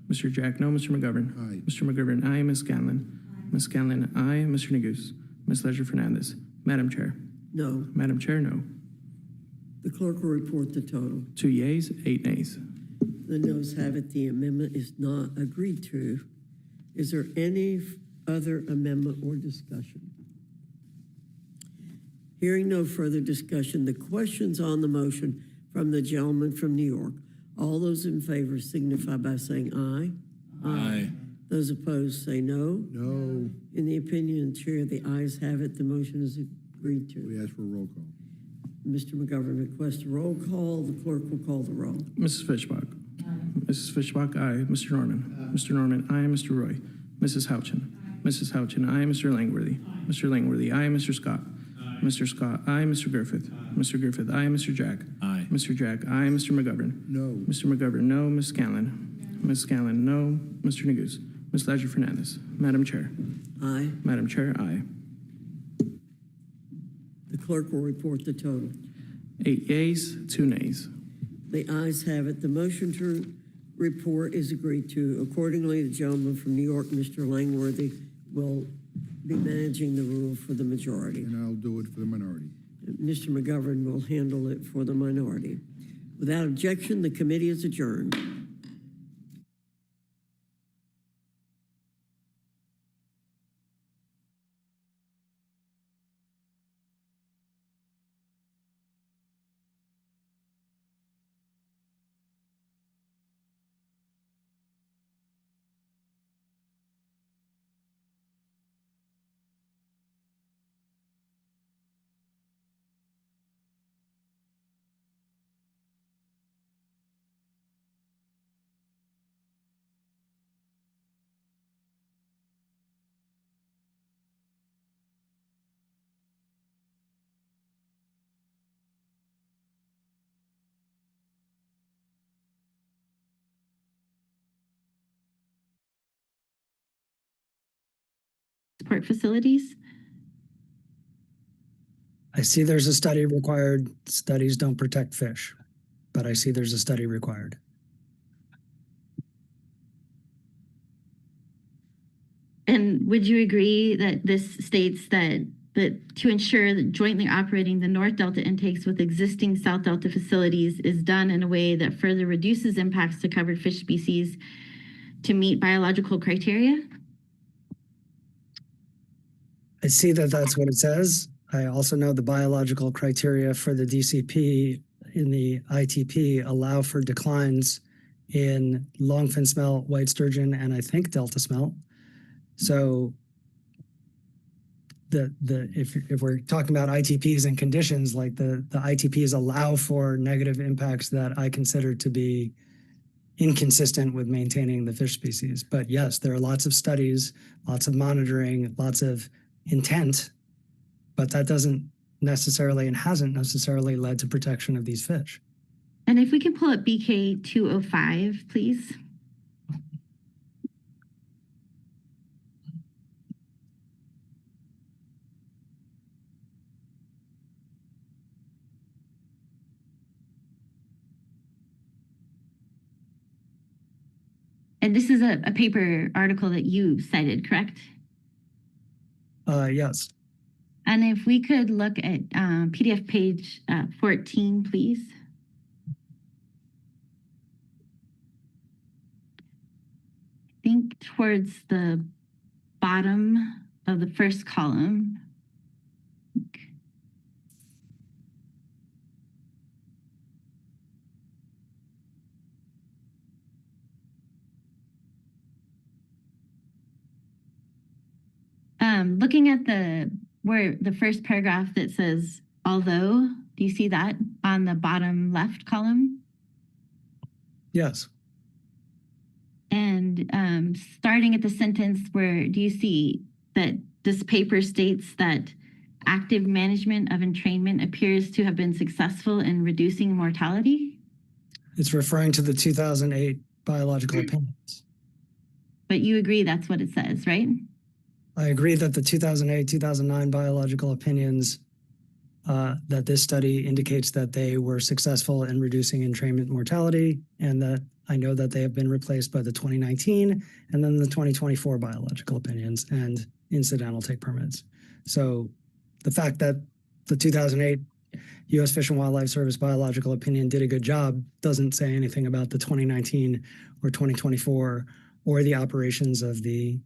Mr. Jack, no. Mr. McGovern? Aye. Mr. McGovern, aye. Ms. Scanlon? Ms. Scanlon, aye. Mr. Neguse? Ms. Leisure Fernandez? Madam Chair? No. Madam Chair, no. The clerk will report the total. 2 yeas, 8 nays. The noes have it. The amendment is not agreed to. Is there any other amendment or discussion? Hearing no further discussion, the questions on the motion from the gentleman from New York. All those in favor signify by saying aye. Aye. Those opposed say no. No. In the opinion of the chair, the ayes have it. The motion is agreed to. We ask for a roll call. Mr. McGovern requests a roll call. The clerk will call the roll. Mrs. Fishbach? Mrs. Fishbach, aye. Mr. Norman? Mr. Norman, aye. Mr. Roy? Mrs. Houchin? Mrs. Houchin, aye. Mr. Langworthy? Mr. Langworthy, aye. Mr. Scott? Mr. Scott, aye. Mr. Griffith? Mr. Griffith, aye. Mr. Jack? Aye. Mr. Jack, aye. Mr. McGovern? No. Mr. McGovern, no. Ms. Scanlon? Ms. Scanlon, no. Mr. Neguse? Ms. Leisure Fernandez? Madam Chair? Aye. Madam Chair, aye. The clerk will report the total. 8 yeas, 2 nays. The ayes have it. The motion to report is agreed to. Accordingly, the gentleman from New York, Mr. Langworthy, will be managing the rule for the majority. And I'll do it for the minority. Mr. McGovern will handle it for the minority. Without objection, the committee is adjourned. Support facilities. I see there's a study required. Studies don't protect fish, but I see there's a study required. And would you agree that this states that to ensure that jointly operating the North Delta intakes with existing South Delta facilities is done in a way that further reduces impacts to covered fish species to meet biological criteria? I see that that's what it says. I also know the biological criteria for the DCP in the ITP allow for declines in longfin smelt, white sturgeon, and I think delta smelt. So if we're talking about ITPs and conditions, like the ITPs allow for negative impacts that I consider to be inconsistent with maintaining the fish species. But yes, there are lots of studies, lots of monitoring, lots of intent, but that doesn't necessarily and hasn't necessarily led to protection of these fish. And if we can pull up BK 205, please. And this is a paper article that you cited, correct? Yes. And if we could look at PDF page 14, please. I think towards the bottom of the first column. Looking at the first paragraph that says, although, do you see that on the bottom left column? Yes. And starting at the sentence where do you see that this paper states that active management of entrainment appears to have been successful in reducing mortality? It's referring to the 2008 biological opinions. But you agree that's what it says, right? I agree that the 2008-2009 biological opinions, that this study indicates that they were successful in reducing entrainment mortality, and that I know that they have been replaced by the 2019 and then the 2024 biological opinions and incidental take permits. So the fact that the 2008 U.S. Fish and Wildlife Service biological opinion did a good job doesn't say anything about the 2019 or 2024 or the operations of the